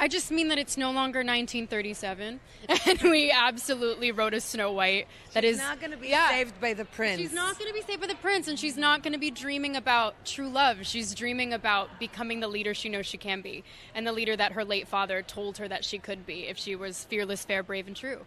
I just mean that it's no longer 1937, and we absolutely wrote a Snow White that she's is not going to be saved by the prince. She's not going to be saved by the prince, and she's not going to be dreaming about true love. She's dreaming about becoming the leader she knows she can be, and the leader that her late father told her that she could be if she was fearless, fair, brave, and true.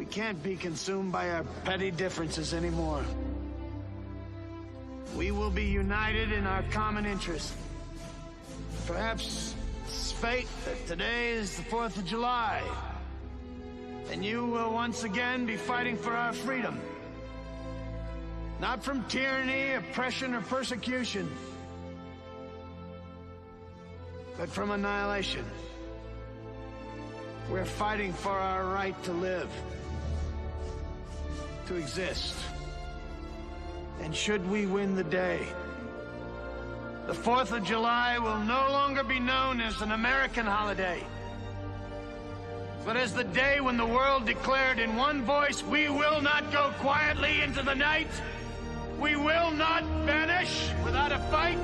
Can't be consumed by our petty differences anymore. We will be united in our common interest. Perhaps it's fate that today is the 4th of July, and you will once again be fighting for our freedom. Not from tyranny, oppression, or persecution, but from annihilation. We're fighting for our right to live, to exist. And should we win the day, the 4th of July will no longer be known as an American holiday, but as the day when the world declared in one voice, we will not go quietly into the night. We will not vanish without a fight.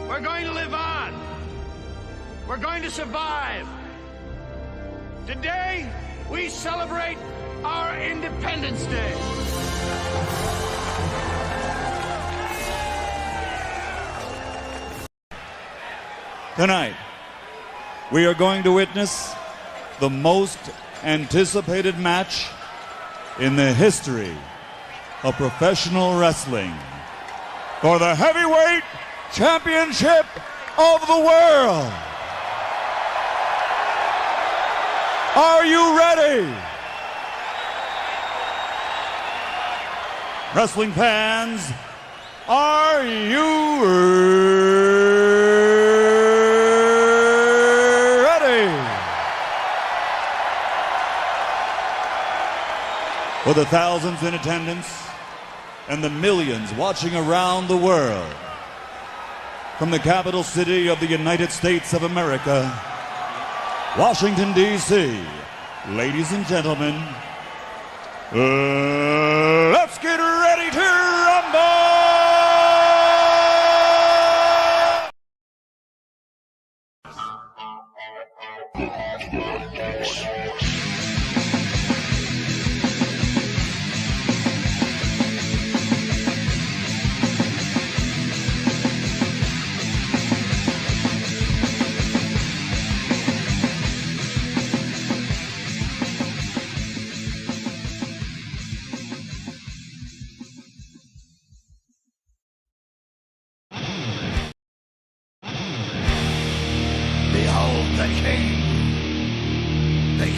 We're going to live on. We're going to survive. Today, we celebrate our Independence Day. Tonight, we are going to witness the most anticipated match in the history of professional wrestling for the heavyweight championship of the world. Are you ready? Wrestling fans, are you ready? For the thousands in attendance and the millions watching around the world, from the capital city of the United States of America, Washington, D.C., ladies and gentlemen, let's get ready to rumble!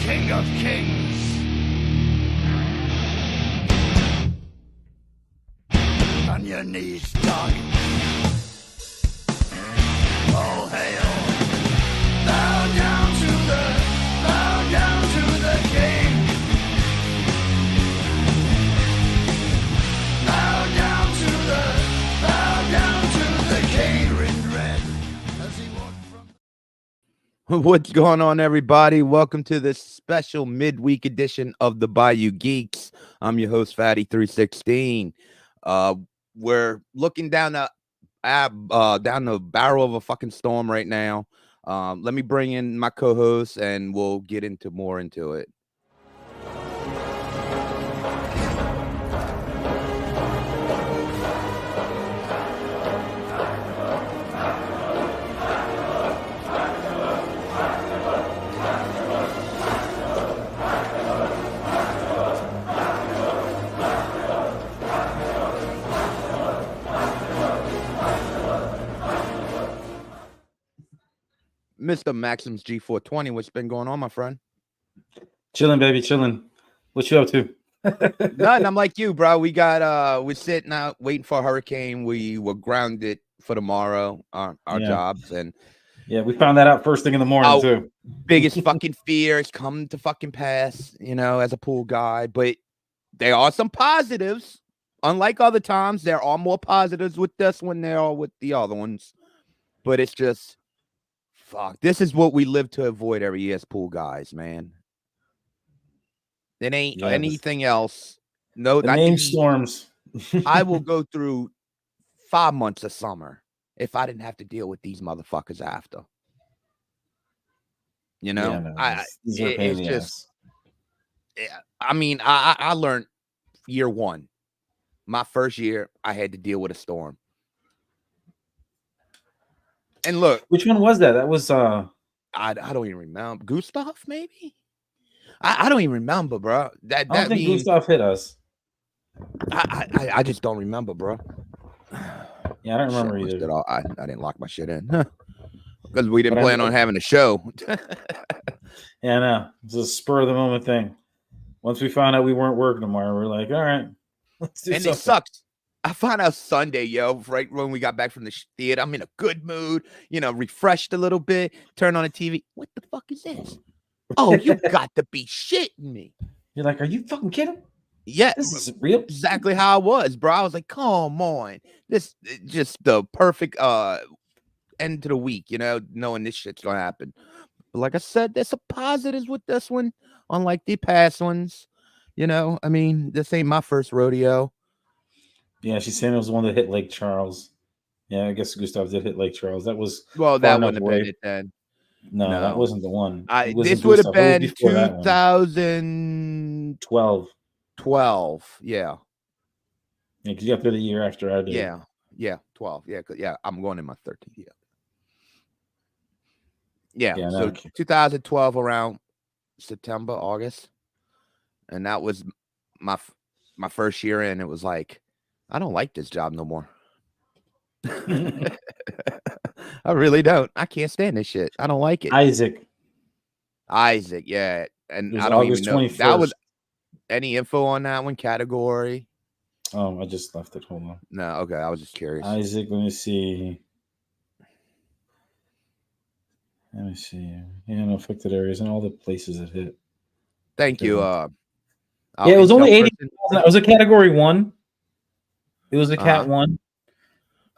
King of Kings. On your knees, dog. All hail. Bow down to the king. Bow down to the king. In red as he walked from. What's going on, everybody? Welcome to this special midweek edition of the Bayou Geeks. I'm your host, Phatty316. We're looking down the barrel of a fucking storm right now. Let me bring in my co-host, and we'll get into more into it. Mr. MaximusG420, what's been going on, my friend? Chilling, baby, chilling. What you up to? Nothing. I'm like you, bro. We're sitting out waiting for a hurricane. We were grounded for tomorrow, our jobs, and Yeah, we found that out first thing in the morning too. Biggest fucking fears come to fucking pass, as a pool guy. But there are some positives. Unlike other times, there are more positives with this one there are with the other ones. But it's just, fuck. This is what we live to avoid every year as pool guys, man. It ain't anything else. No, the name storms. I will go through 5 months of summer if I didn't have to deal with these motherfuckers after. It's just. I mean, I learned year one. My first year, I had to deal with a storm. And look, which one was that? That was I don't even remember. Gustav, maybe. I don't even remember, bro. I don't think Gustav hit us. I just don't remember, bro. Yeah, I don't remember either. I didn't lock my shit in because we didn't plan on having a show. Yeah, I know. It's a spur of the moment thing. Once we found out we weren't working tomorrow, we're like, all right, let's do something. It sucks. I found out Sunday, right when we got back from the theater. I'm in a good mood, refreshed a little bit. Turn on the TV. What the fuck is this? Oh, you got to be shitting me. You're like, are you fucking kidding? Yeah, this is real. Exactly how I was, bro. I was like, come on. This is just the perfect end to the week, knowing this shit's gonna happen. But like I said, there's some positives with this one, unlike the past ones. I mean, this ain't my first rodeo. Yeah, she's saying it was the one that hit Lake Charles. Yeah, I guess Gustav did hit Lake Charles. That was that wouldn't have been it then. No, that wasn't the one. This would have been 2012. 12, yeah. Yeah, because you got through the year after I did. Yeah, 12. Yeah, I'm going in my 13th year. Yeah, so 2012 around September, August. And that was my first year in. It was like, I don't like this job no more. I really don't. I can't stand this shit. I don't like it. Isaac, yeah. And I don't even know. 21st. That was any info on that one category? I just left it. Hold on. No, okay. I was just curious. Isaac, let me see. Yeah, affected areas and all the places it hit. Thank you. Yeah, it was only 80. It was a category 1. It was a cat 1. It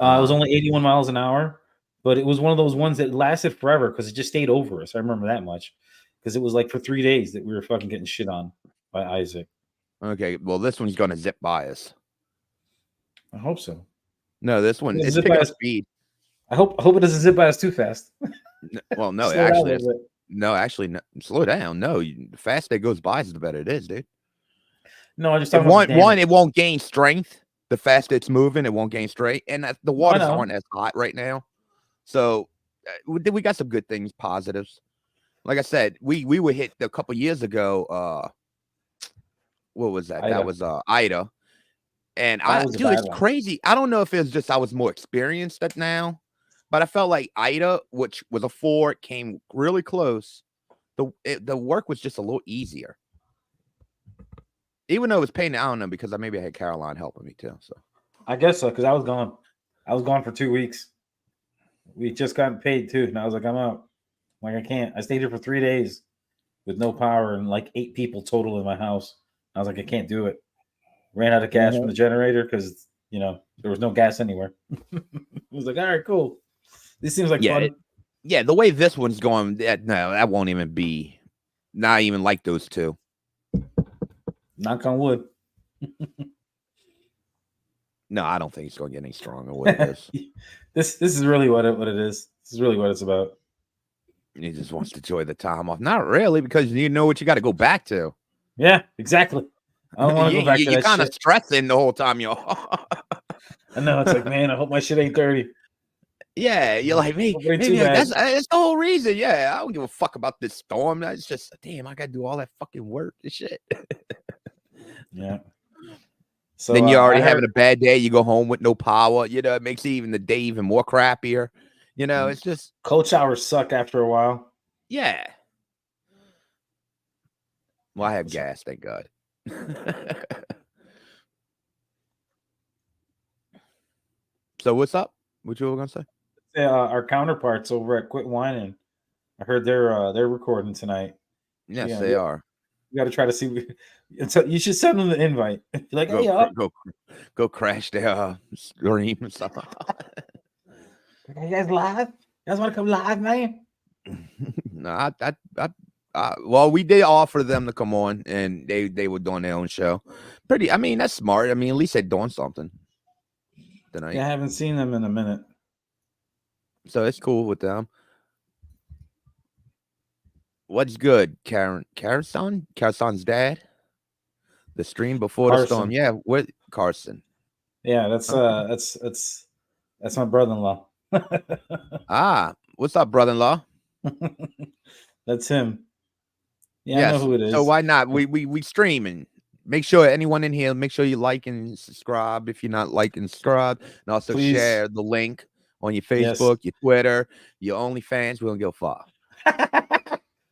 was only 81 miles an hour, but it was one of those ones that lasted forever because it just stayed over us. I remember that much because it was like for 3 days that we were fucking getting shit on by Isaac. Okay, well, this one's going to zip by us. I hope so. No, this one is picking up speed. I hope it doesn't zip by us too fast. Well, no, actually, no, slow down. No, the faster it goes by, the better it is, dude. No, I just one, it won't gain strength. The faster it's moving, it won't gain strength, and the waters aren't as hot right now. So we got some good things, positives. Like I said, we were hit a couple years ago. What was that? Ida. That was Ida. And it's crazy. I don't know if it's just I was more experienced at now, but I felt like Ida, which was a 4, came really close. The work was just a little easier. Even though it was pain, I don't know, because maybe I had Caroline helping me too. So I guess so, because I was gone. I was gone for 2 weeks. We just got paid too, and I was like, I'm out. I can't. I stayed here for 3 days with no power and like 8 people total in my house. I was like, I can't do it. Ran out of gas from the generator because there was no gas anywhere. I was like, all right, cool. This seems like fun. The way this one's going, that won't even be not even like those two. Knock on wood. No, I don't think it's going to get any stronger. What it is. This is really what it is. This is really what it's about. He just wants to enjoy the time off. Not really, because you know what you got to go back to. Yeah, exactly. I don't want to go back to that shit. You're kind of stressing the whole time, yo. I know. It's like, man, I hope my shit ain't dirty. Yeah, you're like, maybe that's the whole reason. Yeah, I don't give a fuck about this storm. That's just, damn, I got to do all that fucking work and shit. Yeah. So then you're already having a bad day. You go home with no power. It makes even the day even more crappier. It's just cold showers suck after a while. Yeah. Well, I have gas, thank God. So what's up? What you were gonna say? our counterparts over at Quit Whining. I heard they're recording tonight. Yes, Yeah, they are. You got to try to see. So you should send them the invite. Be like, hey, go crash their stream and stuff. You guys live? You guys want to come live, man? No, well, we did offer them to come on, and they were doing their own show. I mean, that's smart. I mean, at least they're doing something tonight. Yeah, I haven't seen them in a minute, so it's cool with them. What's good, Carson? Carson's dad. The stream before Carson. the storm. Yeah, what Carson? Yeah, that's my brother-in-law. What's up, brother-in-law? That's him. Yeah, yes. I know who it is. So why not? We streaming. Make sure anyone in here, make sure you like and subscribe if you're not liking, subscribe, and also Please. share the link on your Facebook, your Twitter, your OnlyFans. We don't go far.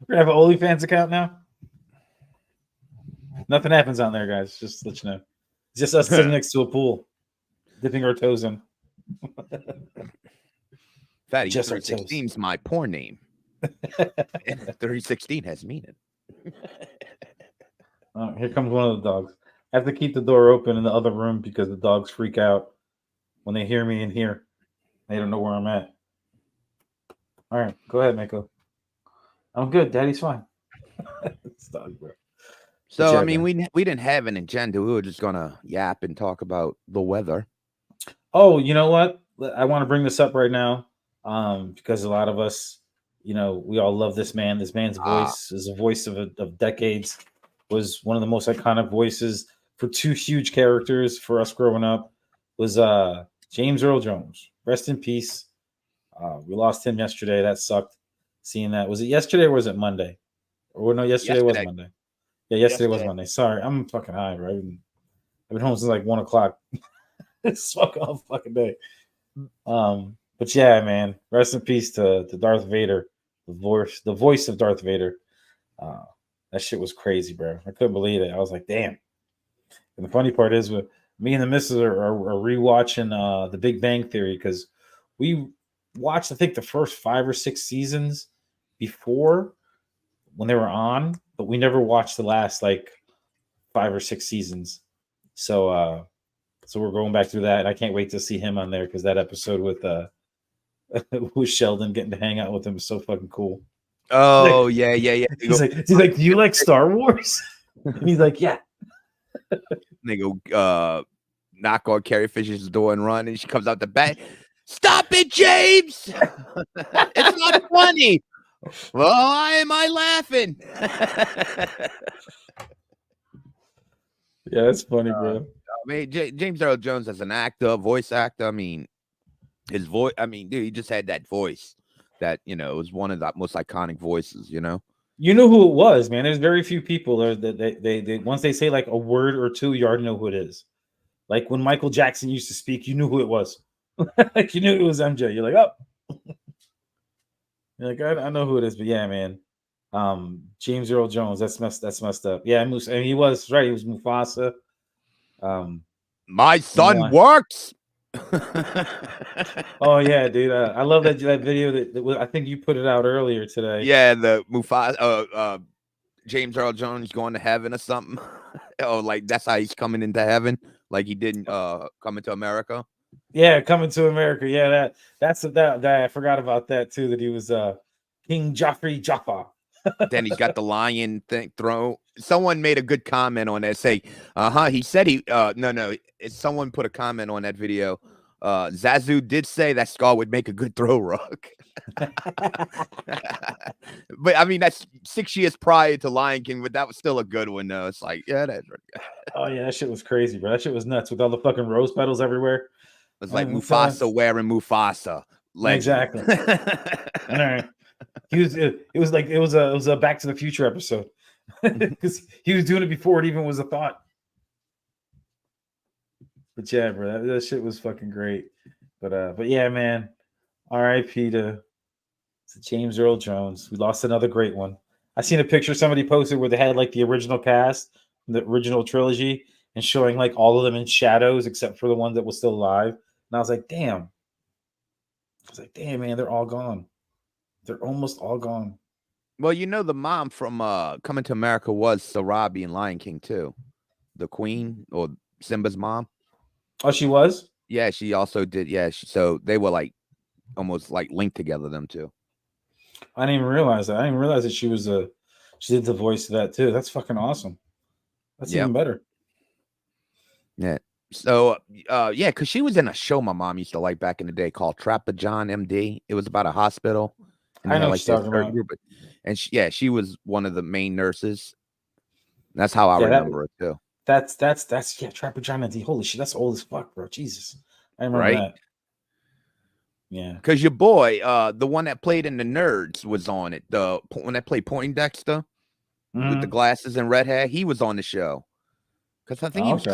We have an OnlyFans account now. Nothing happens on there, guys. Just to let you know. It's just us sitting next to a pool, dipping our toes in. Phatty316 is my porn name. 316 has meaning. Here comes one of the dogs. I have to keep the door open in the other room because the dogs freak out when they hear me in here. They don't know where I'm at. All right, go ahead, Mako. I'm good. Daddy's fine. It's dog, bro. So, I mean, we didn't have an agenda. We were just going to yap and talk about the weather. Oh, you know what? I want to bring this up right now because a lot of us, we all love this man. This man's voice is a voice of decades, was one of the most iconic voices for two huge characters for us growing up, was James Earl Jones. Rest in peace. We lost him yesterday. That sucked. Seeing that. Was it yesterday or was it Monday? Or no, yesterday was Monday. Yeah, yesterday was Monday. Sorry, I'm fucking high, right? I've been home since like 1 o'clock. It's fucking all fucking day. But yeah, man. Rest in peace to Darth Vader, the voice of Darth Vader. That shit was crazy, bro. I couldn't believe it. I was like, damn. And the funny part is, me and the missus are rewatching The Big Bang Theory because we watched, I think, the first 5 or 6 seasons before when they were on, but we never watched the last like 5 or 6 seasons. So we're going back through that, and I can't wait to see him on there because that episode with Sheldon getting to hang out with him is so fucking cool. Oh, like, yeah. He's like, do you like Star Wars? And he's like, yeah. They go knock on Carrie Fisher's door and run, and she comes out the back. Stop it, James! It's not funny. Why am I laughing? Yeah, it's funny, bro. I mean, James Earl Jones as an actor, voice actor. I mean, his voice. I mean, dude, he just had that voice that was one of the most iconic voices. You know who it was, man. There's very few people that they once they say like a word or two, you already know who it is. Like when Michael Jackson used to speak, you knew who it was. Like you knew it was MJ. You're like, oh. You're like, I know who it is, but yeah, man. James Earl Jones, that's messed up. Yeah, and he was right. He was Mufasa. My son works. Oh yeah, dude. I love that video that I think you put it out earlier today. Yeah, the Mufasa, James Earl Jones going to heaven or something. Oh, like that's how he's coming into heaven, like he didn't come into America. Yeah, coming to America. Yeah, that's that I forgot about that too. That he was King Joffrey Jaffa. Then he's got the lion thing thrown. Someone made a good comment on that. Say, he said he no. Someone put a comment on that video. Zazu did say that Scar would make a good throw rug. But I mean, that's 6 years prior to Lion King, but that was still a good one, though. It's like, yeah, that's right. Oh yeah, that shit was crazy, bro. That shit was nuts with all the fucking rose petals everywhere. It was like Mufasa wearing Mufasa. Legend. Exactly. All right. It was a Back to the Future episode because he was doing it before it even was a thought. But yeah, bro, that shit was fucking great. But yeah, man. R.I.P. to James Earl Jones. We lost another great one. I seen a picture somebody posted where they had like the original cast, the original trilogy, and showing like all of them in shadows except for the one that was still alive. And I was like, damn. I was like, damn, man, they're all gone. They're almost all gone. Well, you know, the mom from Coming to America was Sarabi in Lion King too. The queen or Simba's mom. Oh, she was? Yeah, she also did. Yeah, so they were like almost like linked together, them two. I didn't even realize that. I didn't even realize that she did the voice of that too. That's fucking awesome. That's even better. Yeah. So, yeah, because she was in a show my mom used to like back in the day called Trapper John MD. It was about a hospital. I know what you're talking about. Group, and she was one of the main nurses. That's how I remember it too. That's Trapper John MD. Holy shit, that's old as fuck, bro. Jesus, I remember that. Yeah, because your boy, the one that played in the Nerds, was on it. The one that played Poindexter with the glasses and red hair, he was on the show. Because I think he was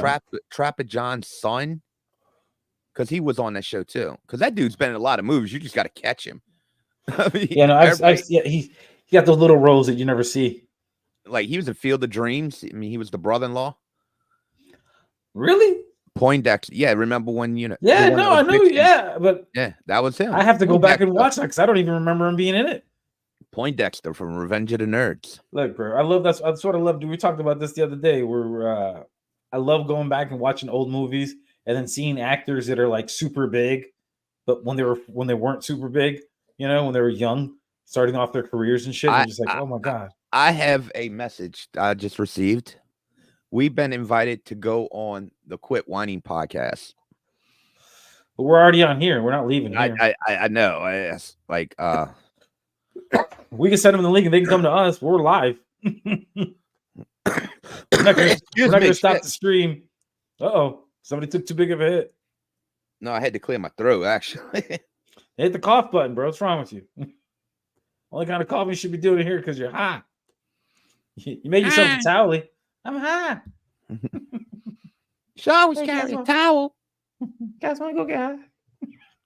Trapper John's son. Because he was on that show too. Because that dude's been in a lot of movies. You just got to catch him. I mean, he got those little roles that you never see. Like he was in Field of Dreams. I mean, he was the brother-in-law. Really? Poindexter. Yeah, remember when Yeah, no, I know. Yeah, but yeah, that was him. I have to go back and watch that because I don't even remember him being in it. Poindexter from Revenge of the Nerds. Look, bro, I love that. I sort of love. We talked about this the other day. Where I love going back and watching old movies and then seeing actors that are like super big, but when they weren't super big, when they were young, starting off their careers and shit. I'm just like, oh my god. I have a message I just received. We've been invited to go on the Quit Whining podcast. But we're already on here. We're not leaving here. I know. It's like we can send them the link and they can come to us. We're live. We're not gonna stop the stream. Uh-oh. Somebody took too big of a hit. No, I had to clear my throat, actually. Hit the cough button, bro. What's wrong with you? Only kind of cough you should be doing it here because you're high. You made yourself a towel. I'm high. She always carry a towel. Guys want to go get high?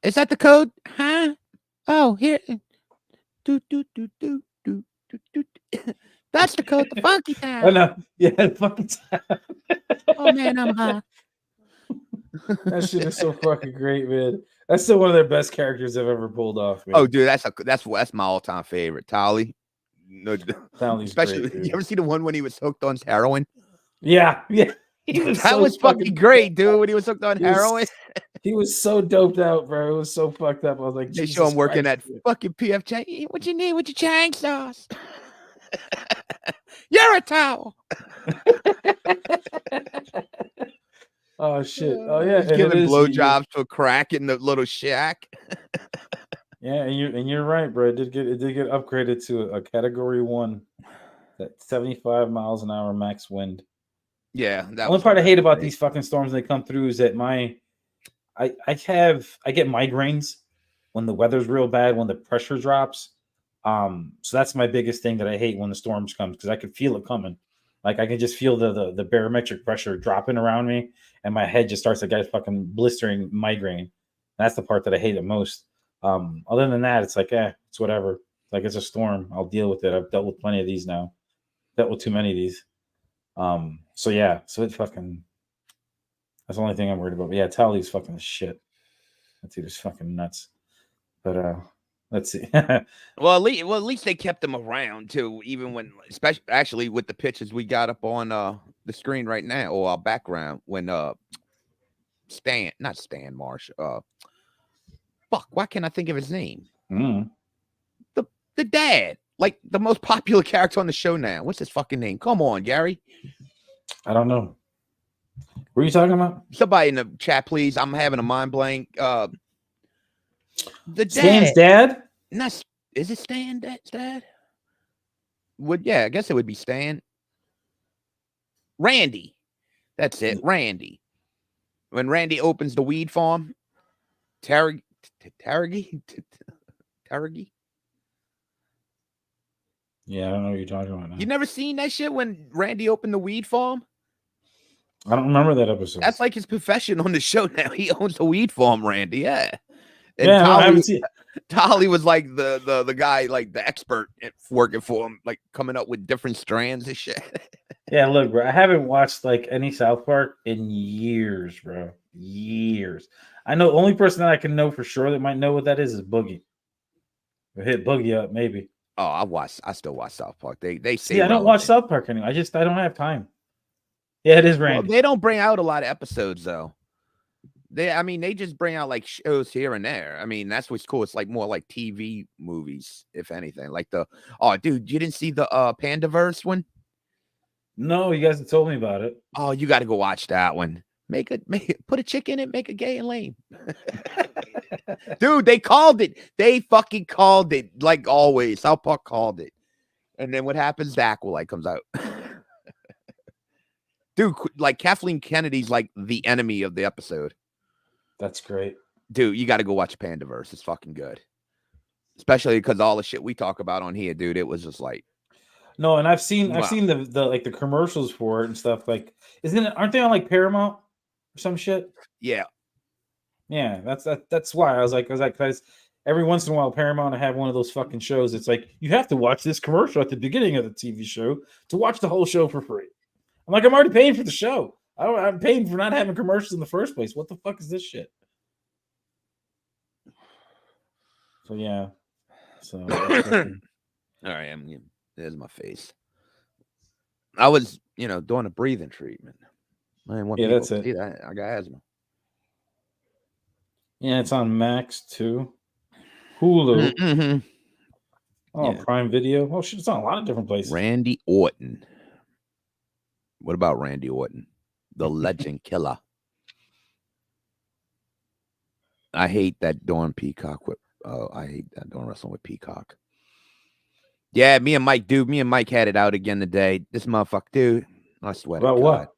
Is that the code? Huh? Oh, here. Do, do, do, do, do, do, do. That's the code, the funky towel. Oh, no. Yeah, the funky towel. Oh, man, I'm high. That shit is so fucking great, man. That's still one of their best characters I've ever pulled off, man. Oh, dude, that's my all-time favorite. Tolly. No, especially great, you ever see the one when he was hooked on heroin? Yeah. That was fucking great, dude. When he was hooked on heroin, he was so doped out, bro. It was so fucked up. I was like, they show him working at fucking PF Chang. What you need with your Chang sauce? You're a towel. Oh shit! Oh yeah, he's giving blowjobs to a crack in the little shack. Yeah, and you're right, bro. It did get upgraded to a category 1, that 75 miles an hour max wind. Yeah, the only part I hate about these fucking storms when they come through is that I get migraines when the weather's real bad, when the pressure drops. So that's my biggest thing that I hate when the storms come, because I can feel it coming. Like I can just feel the barometric pressure dropping around me, and my head just starts to get fucking blistering migraine. That's the part that I hate the most. Other than that, it's like, it's whatever. Like it's a storm. I'll deal with it. I've dealt with plenty of these now. Dealt with too many of these. So it fucking. That's the only thing I'm worried about. But yeah, Tally's fucking shit. That dude is fucking nuts. But let's see. Well, at least they kept him around too, even when, especially actually with the pictures we got up on the screen right now, or our background, when not Stan Marsh, fuck, why can't I think of his name? The dad, like the most popular character on the show now. What's his fucking name? Come on, Gary. I don't know. What are you talking about? Somebody in the chat, please. I'm having a mind blank. The dad. Stan's dad? Is it Stan? Dad? I guess it would be Stan. Randy. That's it. Randy. When Randy opens the weed farm, Taragi? Yeah, I don't know what you're talking about now. You never seen that shit when Randy opened the weed farm? I don't remember that episode. That's like his profession on the show now. He owns a weed farm, Randy. Yeah. And yeah, I haven't seen it. Tolly was like the guy, like the expert working for him, like coming up with different strands and shit. Yeah, look, bro, I haven't watched like any South Park in years, bro. Years. I know only person that I can know for sure that might know what that is Boogie. Or hit Boogie up, maybe. Oh, I still watch South Park. They say See, I don't watch South Park anymore. I don't have time. Yeah, it is Randy. Well, they don't bring out a lot of episodes though. They just bring out like shows here and there. I mean, that's what's cool. It's like more like TV movies, if anything. Like dude, you didn't see the Pandaverse one? No, you guys have told me about it. Oh, you got to go watch that one. Put a chick in it, make it gay and lame. Dude, they called it. They fucking called it, like always. South Park called it. And then what happens? The Aqualite comes out. Dude, like Kathleen Kennedy's like the enemy of the episode. That's great. Dude, you got to go watch Pandaverse. It's fucking good. Especially because all the shit we talk about on here, dude, it was just like. No, and I've seen the like the commercials for it and stuff. Like, aren't they on like Paramount or some shit? Yeah. Yeah, that's why I was like, because every once in a while Paramount will have one of those fucking shows. It's like you have to watch this commercial at the beginning of the TV show to watch the whole show for free. I'm like, I'm already paying for the show. I'm paying for not having commercials in the first place. What the fuck is this shit? So yeah. So all right, there's my face. I was, doing a breathing treatment. I didn't want that's it. See that. I got asthma. Yeah, it's on Max too. Hulu. Mm-hmm. Oh, yeah. Prime Video. Oh shit, it's on a lot of different places. Randy Orton. What about Randy Orton? The legend killer. I hate that doing Peacock with I hate that doing wrestling with Peacock. Yeah, me and Mike had it out again today. This motherfucker, dude. I swear. About what?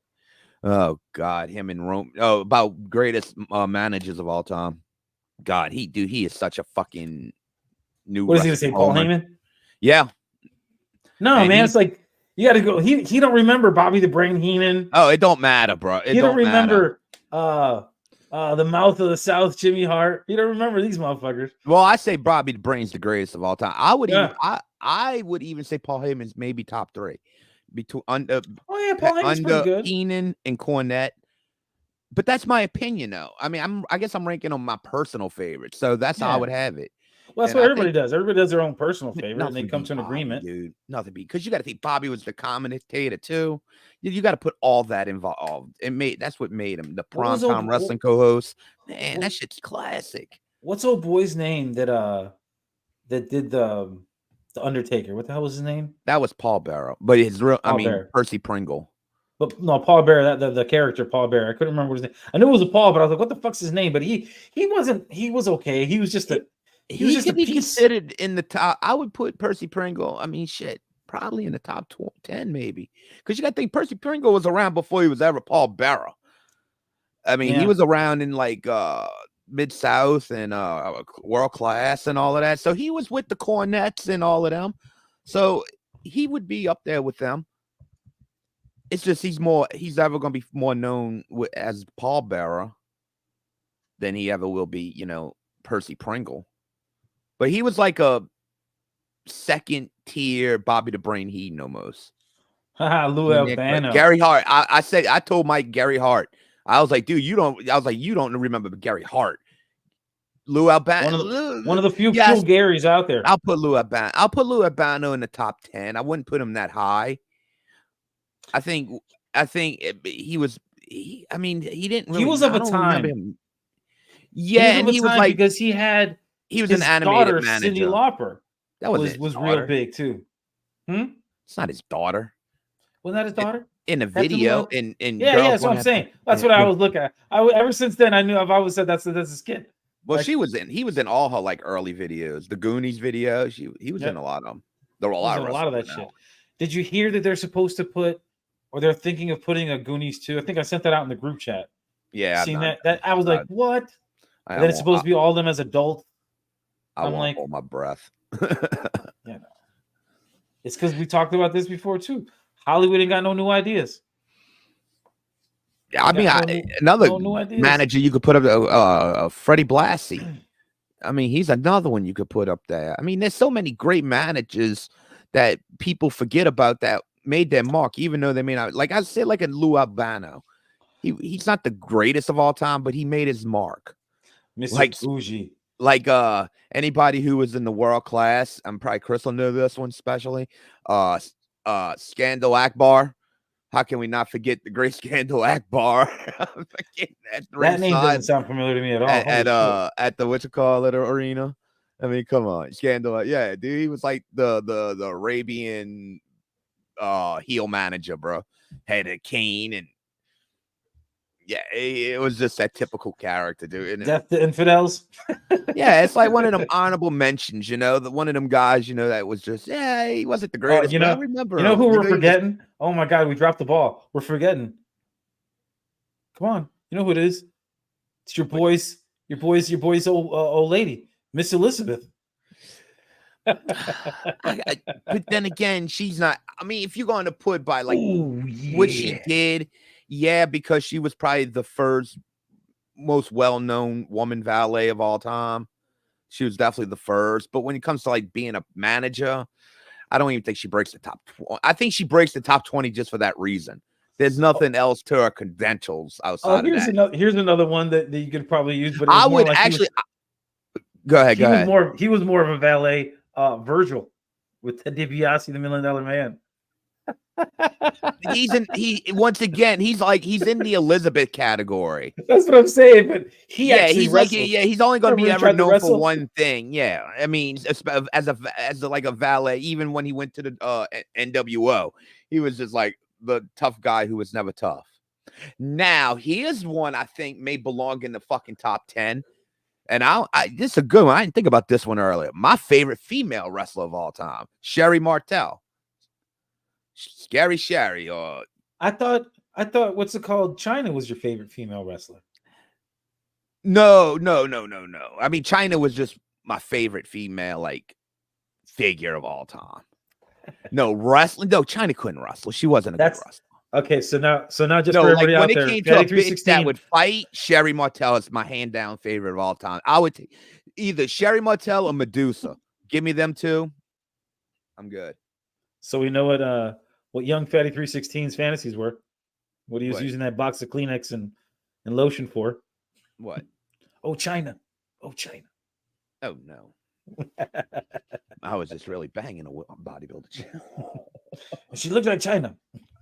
Oh God, him and Rome. Oh, about greatest managers of all time. God, he is such a fucking new. What is he gonna say, Paul Heyman? Yeah. No, and man, it's like you got to go. He don't remember Bobby the Brain Heenan. Oh, it don't matter, bro. He don't remember the Mouth of the South, Jimmy Hart. He don't remember these motherfuckers. Well, I say Bobby the Brain's the greatest of all time. I would even say Paul Heyman's maybe top 3. Paul Heyman's pretty good. Heenan and Cornette. But that's my opinion, though. I mean, I guess I'm ranking on my personal favorites, so that's how I would have it. Well, that's what everybody does. Everybody does their own personal favorite, and they come to an agreement. Dude, nothing because you got to think Bobby was the commentator too. You got to put all that involved. That's what made him the primetime wrestling co-host. Man, that shit's classic. What's old boy's name that did the Undertaker? What the hell was his name? That was Paul Bearer, but Percy Pringle. But no, Paul Bearer, the character Paul Bearer. I couldn't remember his name. I knew it was a Paul, but I was like, what the fuck's his name? But he wasn't. He was okay. He was just a. He could be considered in the top. I would put Percy Pringle. I mean, shit, probably in the top 10, maybe. Because you got to think Percy Pringle was around before he was ever Paul Bearer. I mean, he was around in like Mid-South and World Class and all of that. So he was with the Cornettes and all of them. So he would be up there with them. It's just he's ever going to be more known as Paul Bearer than he ever will be, Percy Pringle. But he was like a second tier Bobby the Brain Heenan almost. Lou Albano. Gary Hart. I told Mike Gary Hart. I was like, dude, you don't remember Gary Hart. Lou Albano. One of the few cool Garys out there. I'll put Lou Albano in the top 10. I wouldn't put him that high. I think he was. He didn't. Really, he was of a time. Yeah, and he was like because he was an animated manager. Cyndi Lauper. That was real big too. It's not his daughter. Wasn't that his daughter? In a video, in that's what I'm saying. That's what I was looking at. Ever since then, I've always said that's his kid. Well, he was in all her like early videos, the Goonies video. He was in a lot of them. There were a lot of that shit. Did you hear that they're supposed to put, or they're thinking of putting a Goonies 2? I think I sent that out in the group chat. Yeah, seen that. That I was like, what? And then it's supposed to be all of them as adults. I'm like, hold my breath. Yeah, no. It's because we talked about this before too. Hollywood ain't got no new ideas. I mean, another manager you could put up, Freddie Blassie. I mean, he's another one you could put up there. I mean, there's so many great managers that people forget about that made their mark, even though they may not. Like I said, like a Lou Albano. He's not the greatest of all time, but he made his mark. Mr. Bougie. Like anybody who was in the world class, I'm probably Chris will know this one especially. Scandal Akbar. How can we not forget the great Scandal Akbar? That name doesn't sound familiar to me at all. At the arena. I mean, come on, Scandal. Yeah, dude, he was like the Arabian heel manager, bro. Had a cane and yeah, it was just that typical character, dude. Death to infidels. Yeah, it's like one of them honorable mentions, one of them guys, that was just he wasn't the greatest. I remember. You know who we're forgetting? Oh my God, we dropped the ball. We're forgetting. Come on, you know who it is? It's your boys old lady, Miss Elizabeth. But then again, she's not. I mean, if you're going to put by like what she did, because she was probably the first most well-known woman valet of all time. She was definitely the first. But when it comes to like being a manager, I don't even think she breaks the top 20. I think she breaks the top 20 just for that reason. There's nothing else to her credentials outside of that. Here's another one that you could probably use. But I would actually go ahead. He was more of a valet. Virgil with Ted DiBiase, the $1 Million Man. He's in the Elizabeth category. That's what I'm saying. But he's only going to be ever known for one thing. Yeah, I mean, as a valet. Even when he went to the NWO, he was just like the tough guy who was never tough. Now here's one I think may belong in the fucking top 10. And this is a good one. I didn't think about this one earlier. My favorite female wrestler of all time, Sherry Martel. Scary Sherry. Or I thought what's it called? China was your favorite female wrestler. No. I mean, China was just my favorite female like figure of all time. No wrestling. No, China couldn't wrestle. She wasn't a good wrestler. Okay, so now just for everybody out there, when it came to a bitch that would fight, Sherry Martel is my hand down favorite of all time. I would take either Sherry Martel or Medusa. Give me them two. I'm good. So we know what young Phatty316's fantasies were. What he was using that box of Kleenex and lotion for. What? Oh, China. Oh, China. Oh, no. I was just really banging a bodybuilder. She looked like China.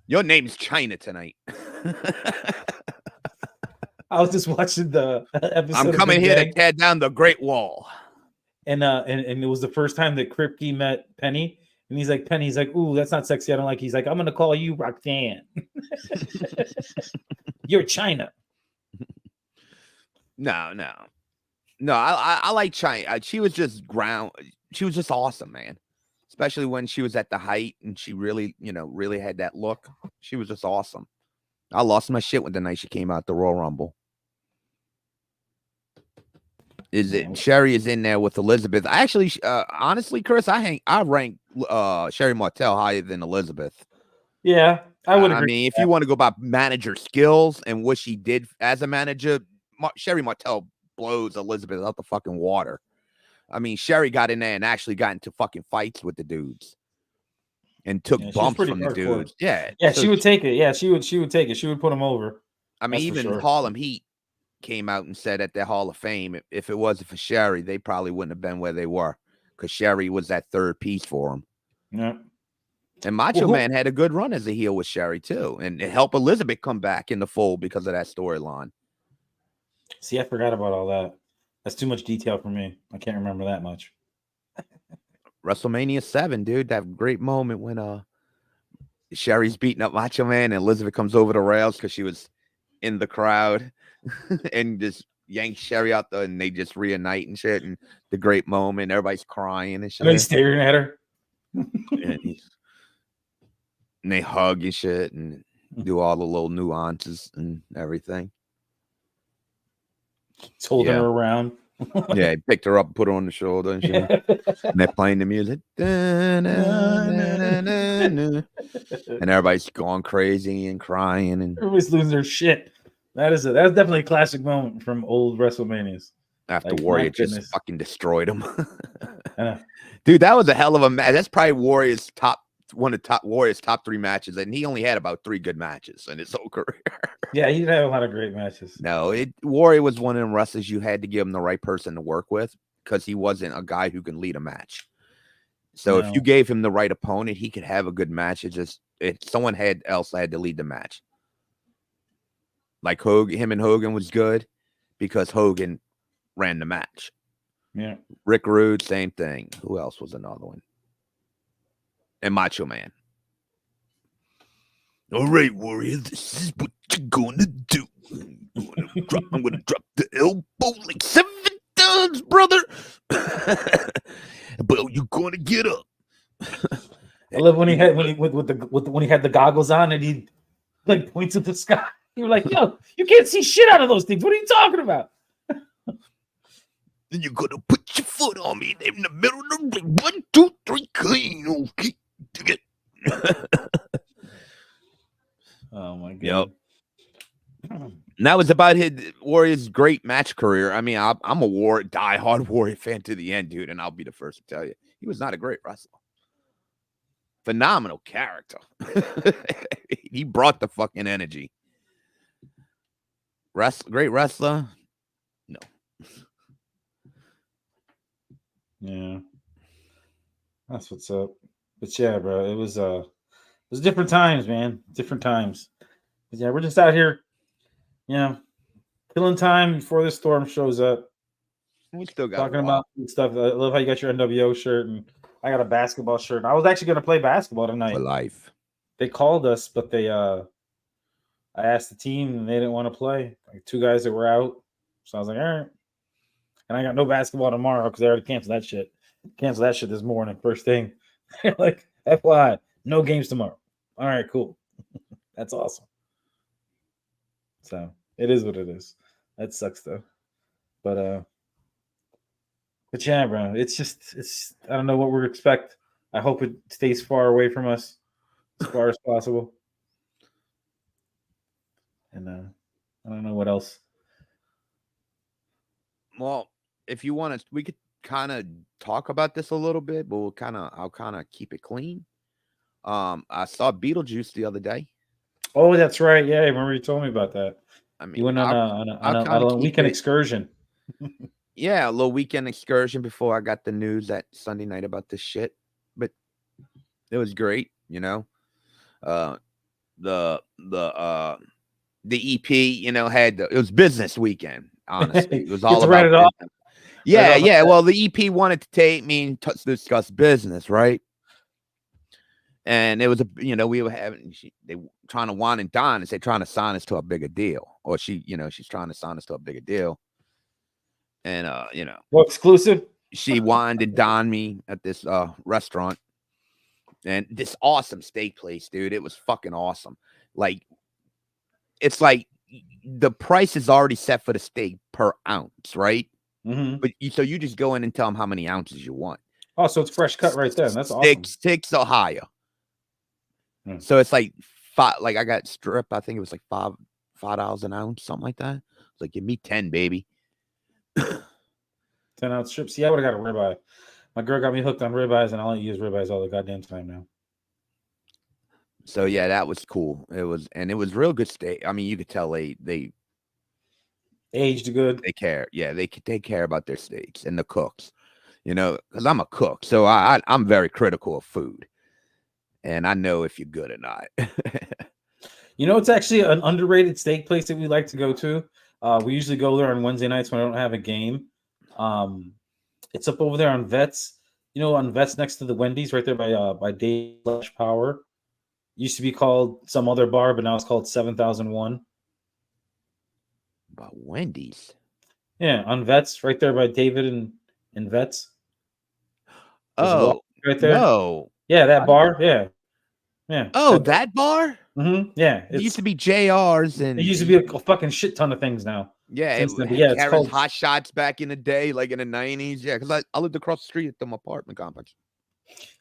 Your name's China tonight. I was just watching the episode. I'm coming here to tear down the Great Wall. And it was the first time that Kripke met Penny. And he's like, Penny's like, ooh, that's not sexy. I don't like. He's like, I'm going to call you Roxanne. You're China. No. I like China. She was just awesome, man. Especially when she was at the height and she really had that look. She was just awesome. I lost my shit when the night she came out the Royal Rumble. Sherry is in there with Elizabeth. I actually, honestly, Chris, I rank Sherry Martel higher than Elizabeth. Yeah, I would agree. I mean, if you want to go by manager skills and what she did as a manager, Sherry Martel blows Elizabeth out the fucking water. I mean, Sherry got in there and actually got into fucking fights with the dudes and took bumps from the dudes. Yeah, she would take it. Yeah, she would take it. She would put them over. I mean, even Harlem Heat came out and said at their Hall of Fame, if it wasn't for Sherry, they probably wouldn't have been where they were because Sherry was that third piece for them. Yeah. And Macho Man had a good run as a heel with Sherry too, and it helped Elizabeth come back in the fold because of that storyline. See, I forgot about all that. That's too much detail for me. I can't remember that much. WrestleMania 7, dude. That great moment when Sherry's beating up Macho Man and Elizabeth comes over the rails because she was in the crowd and just yanks Sherry out there and they just reunite and shit. And the great moment, everybody's crying and shit. And he's staring at her. and they hug and shit and do all the little nuances and everything. He's holding her around. Yeah, he picked her up and put her on the shoulder and shit. And they're playing the music. And everybody's going crazy and crying and everybody's losing their shit. That's definitely a classic moment from old WrestleManias. After Warrior just fucking destroyed him. Dude, that was a hell of a match. That's probably Warrior's top one of Warrior's top 3 matches, and he only had about 3 good matches in his whole career. Yeah, he didn't have a lot of great matches. No, Warrior was one of them wrestlers you had to give him the right person to work with because he wasn't a guy who can lead a match. So if you gave him the right opponent, he could have a good match. Someone else had to lead the match. Like him and Hogan was good because Hogan ran the match. Yeah. Rick Rude, same thing. Who else was another one? And Macho Man. All right, Warrior, this is what you're gonna do. I'm gonna drop the elbow like 7 times, brother. But you're gonna get up. I love when he had when he had the goggles on and he like points at the sky. You were like, yo, you can't see shit out of those things. What are you talking about? Then you're gonna put your foot on me in the middle of the ring. 1, 2, 3, clean. Okay. Oh my god. Yep. And that was about Warrior's great match career. I mean, I'm a diehard Warrior fan to the end, dude, and I'll be the first to tell you, he was not a great wrestler. Phenomenal character. He brought the fucking energy. Great wrestler? No. Yeah. That's what's up. But yeah, bro, it was different times, man. Different times. But yeah, we're just out here, killing time before the storm shows up. We still got talking about stuff. I love how you got your NWO shirt, and I got a basketball shirt. I was actually going to play basketball tonight. For life. They called us, but I asked the team, and they didn't want to play. Like 2 guys that were out, so I was like, all right. And I got no basketball tomorrow because they already canceled that shit. Canceled that shit this morning, first thing. Like, FYI, no games tomorrow. All right, cool. That's awesome. So it is what it is. That sucks though. But yeah, bro, it's I don't know what we expect. I hope it stays far away from us as far as possible. And I don't know what else. Well, if you want to, we could kind of talk about this a little bit, but I'll kind of keep it clean. I saw Beetlejuice the other day. Oh, that's right. Yeah, I remember you told me about that. I mean, you went on a weekend excursion. Yeah, a little weekend excursion before I got the news that Sunday night about this shit. But it was great, The EP, it was business weekend. Honestly, it was all about it off. Yeah. Well, the EP wanted to take me to discuss business, right? And it was we were having they trying to wine and dine, and say trying to sign us to a bigger deal, or she's trying to sign us to a bigger deal. And what exclusive? She wined and dined me at this restaurant, and this awesome steak place, dude. It was fucking awesome. Like, it's like the price is already set for the steak per ounce, right? Mm-hmm. But so you just go in and tell them how many ounces you want. Oh, so it's fresh cut right there. That's awesome. Sticks or higher. So it's like like I got strip. I think it was like $5 an ounce, something like that. It's like, give me 10, baby. 10-ounce strips. Yeah, I would have got a ribeye. My girl got me hooked on ribeyes, and I only use ribeyes all the goddamn time now. So yeah, that was cool. It was real good steak. I mean, you could tell they aged good. They care. Yeah, they care about their steaks and the cooks. Because I'm a cook, so I'm very critical of food, and I know if you're good or not. It's actually an underrated steak place that we like to go to. We usually go there on Wednesday nights when I don't have a game. It's up over there on Vets. On Vets next to the Wendy's, right there by Dave Power. Used to be called some other bar, but now it's called 7001. About Wendy's. Yeah, on Vets, right there by David and Vets. Oh, right there. No. Yeah, that bar. Yeah. Oh, that bar? Mm-hmm. Yeah. It used to be JR's, and it used to be a fucking shit ton of things now. Yeah, it's called Hot Shots back in the day, like in the 90s. Yeah, because I lived across the street at them apartment complex.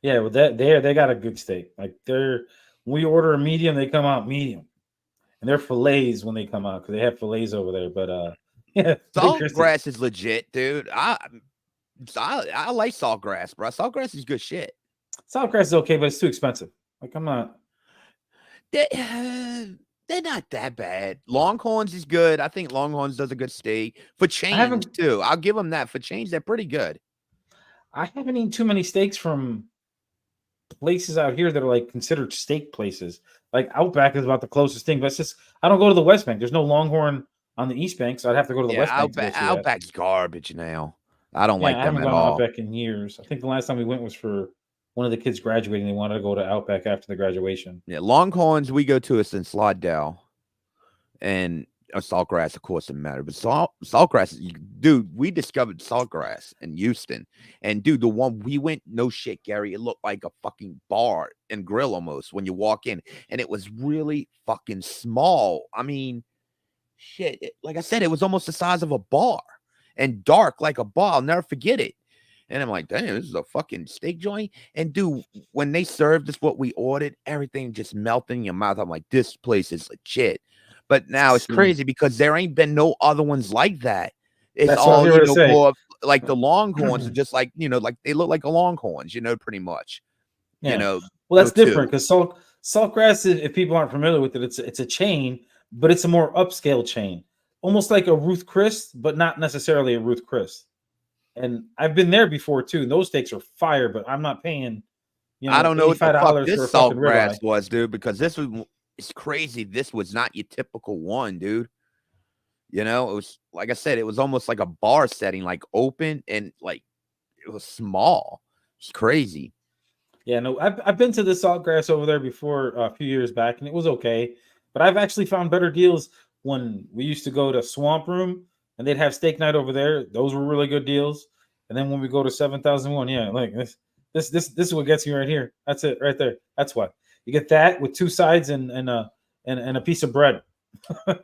Yeah, well, they got a good steak. Like when we order a medium, they come out medium, and they're fillets when they come out because they have fillets over there. But yeah, Saltgrass is legit, dude. I like Saltgrass, bro. Saltgrass is good shit. Saltgrass is okay, but it's too expensive. Like I'm not. They're not that bad. Longhorns is good. I think Longhorns does a good steak. For change, too. I'll give them that. For change, they're pretty good. I haven't eaten too many steaks from places out here that are like considered steak places. Like Outback is about the closest thing, but it's just I don't go to the West Bank. There's no Longhorn on the East Bank, so I'd have to go to the West Bank. Outback's garbage now. I don't like them at all. I haven't gone to Outback in years. I think the last time we went was for one of the kids graduating. They wanted to go to Outback after the graduation. Yeah, Longhorns we go to is in Slidell, and Saltgrass, of course, doesn't matter. But Saltgrass, dude, we discovered Saltgrass in Houston, and dude, the one we went, no shit, Gary, it looked like a fucking bar and grill almost when you walk in, and it was really fucking small. I mean, shit, like I said, it was almost the size of a bar and dark like a bar. I'll never forget it. And I'm like, damn, this is a fucking steak joint. And dude, when they served us what we ordered, everything just melted in your mouth. I'm like, this place is legit. But now it's crazy because there ain't been no other ones like that. It's all, more like the Longhorns are just like, like they look like a Longhorns, pretty much. Yeah. Well, that's different because Saltgrass, if people aren't familiar with it, it's a chain, but it's a more upscale chain. Almost like a Ruth Chris, but not necessarily a Ruth Chris. And I've been there before too. Those steaks are fire, but I'm not paying. I don't know what the fuck this Saltgrass was, dude, because it's crazy. This was not your typical one, dude. It was like I said, it was almost like a bar setting, like open and like it was small. It's crazy. Yeah, no, I've been to the Saltgrass over there before a few years back, and it was okay. But I've actually found better deals when we used to go to Swamp Room and they'd have steak night over there. Those were really good deals. And then when we go to 7001, yeah, like this is what gets you right here. That's it right there. That's why you get that with 2 sides and a piece of bread.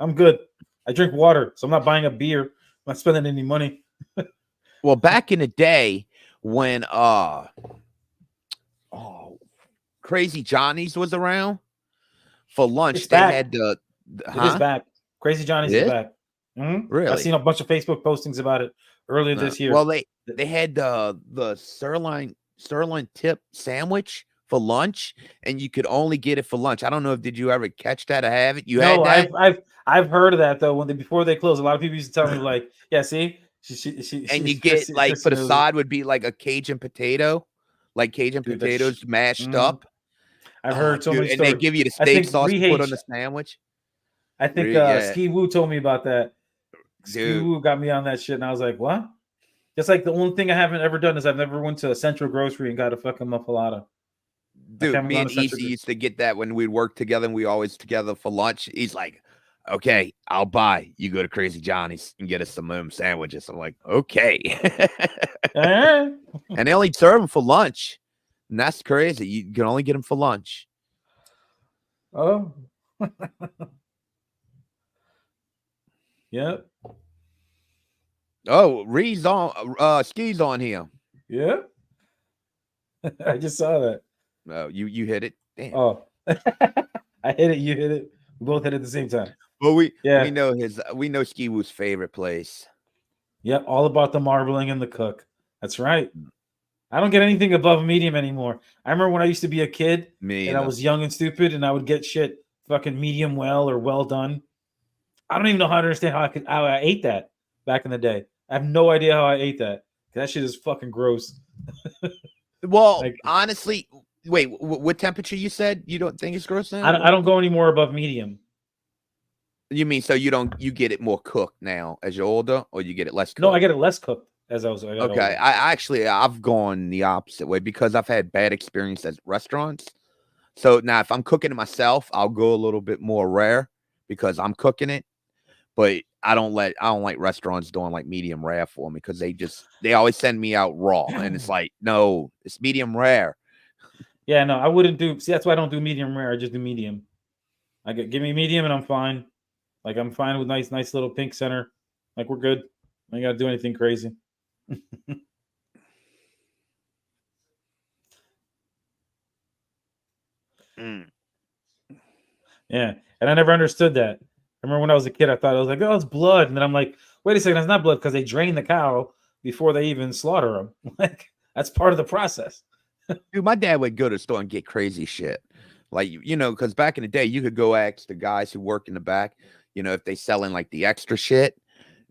I'm good. I drink water, so I'm not buying a beer. I'm not spending any money. Well, back in the day when Crazy Johnny's was around for lunch, they had the It is back. Crazy Johnny's is back. Mm-hmm. Really? I've seen a bunch of Facebook postings about it earlier this year. Well, they had the sirloin tip sandwich for lunch, and you could only get it for lunch. I don't know if did you ever catch that or have it? Had that? I've heard of that though. Before they closed, a lot of people used to tell me like, yeah, see, and you get like for the side would be like a Cajun potato, like Cajun potatoes mashed up. I've heard so many and stories. they give you the steak sauce to put on the sandwich. I think Ski Woo told me about that. Ski Woo got me on that shit, and I was like, what? Just like the only thing I haven't ever done is I've never went to a Central Grocery and got a fucking muffalata. Dude, me and Easy used to get that when we'd work together and we always together for lunch. He's like, okay, I'll buy. You go to Crazy Johnny's and get us some sandwiches. I'm like, okay. And they only serve them for lunch. And that's crazy. You can only get them for lunch. Oh. Yep. Oh, Reed's on. Ski's on here. Yeah. I just saw that. No, you hit it. Damn. Oh, I hit it. You hit it. We both hit it at the same time. Well, we know Ski Woo's favorite place. Yep, all about the marbling and the cook. That's right. I don't get anything above medium anymore. I remember when I used to be a kid and I was young and stupid, and I would get shit fucking medium well or well done. I don't even know how to understand how I ate that back in the day. I have no idea how I ate that. That shit is fucking gross. Well, honestly, wait, what temperature you said you don't think it's gross now? I don't go any more above medium. You mean so you get it more cooked now as you're older, or you get it less cooked? No, I get it less cooked as I got older. I've gone the opposite way because I've had bad experiences at restaurants. So now if I'm cooking it myself, I'll go a little bit more rare because I'm cooking it. But I don't like restaurants doing like medium rare for me because they always send me out raw, and it's like, no, it's medium rare. Yeah, no, I wouldn't do. See, that's why I don't do medium rare. I just do medium. Give me medium, and I'm fine. Like I'm fine with nice little pink center. Like we're good. I ain't gotta do anything crazy. Yeah, and I never understood that. I remember when I was a kid, I thought I was like, oh, it's blood. And then I'm like, wait a second, that's not blood because they drain the cow before they even slaughter them. Like, that's part of the process. Dude, my dad would go to the store and get crazy shit. Like, because back in the day, you could go ask the guys who work in the back, if they selling like the extra shit,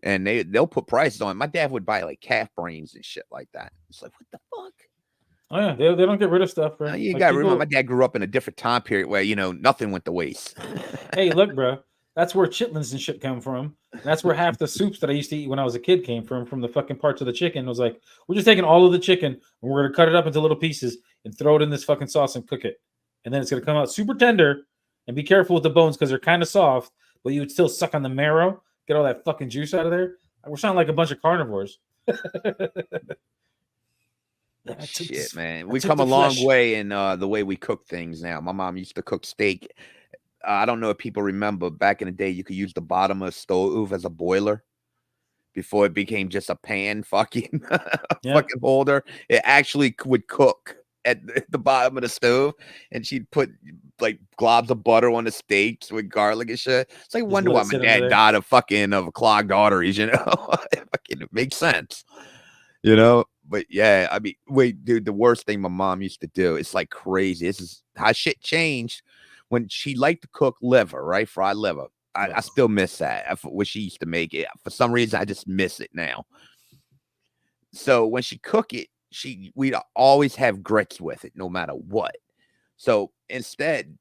and they'll put prices on it. My dad would buy like calf brains and shit like that. It's like, what the fuck? Oh yeah, they don't get rid of stuff, bro. You Like, gotta remember, my dad grew up in a different time period where nothing went to waste. Hey, look, bro. That's where chitlins and shit come from. That's where half the soups that I used to eat when I was a kid came from the fucking parts of the chicken. It was like, we're just taking all of the chicken and we're going to cut it up into little pieces and throw it in this fucking sauce and cook it. And then it's going to come out super tender. And be careful with the bones because they're kind of soft, but you would still suck on the marrow, get all that fucking juice out of there. We're sounding like a bunch of carnivores. Shit, man. We come a long way in the way we cook things now. My mom used to cook steak. I don't know if people remember back in the day, you could use the bottom of a stove as a boiler before it became just a pan fucking holder. It actually would cook at the bottom of the stove, and she'd put like globs of butter on the steaks with garlic and shit. It's like, I wonder why my dad died of clogged arteries, It makes sense, But yeah, I mean, wait, dude, the worst thing my mom used to do, it's like crazy. This is how shit changed. When she liked to cook liver, right? Fried liver. I still miss that. What she used to make it. For some reason, I just miss it now. So when she cook it, we'd always have grits with it, no matter what. So instead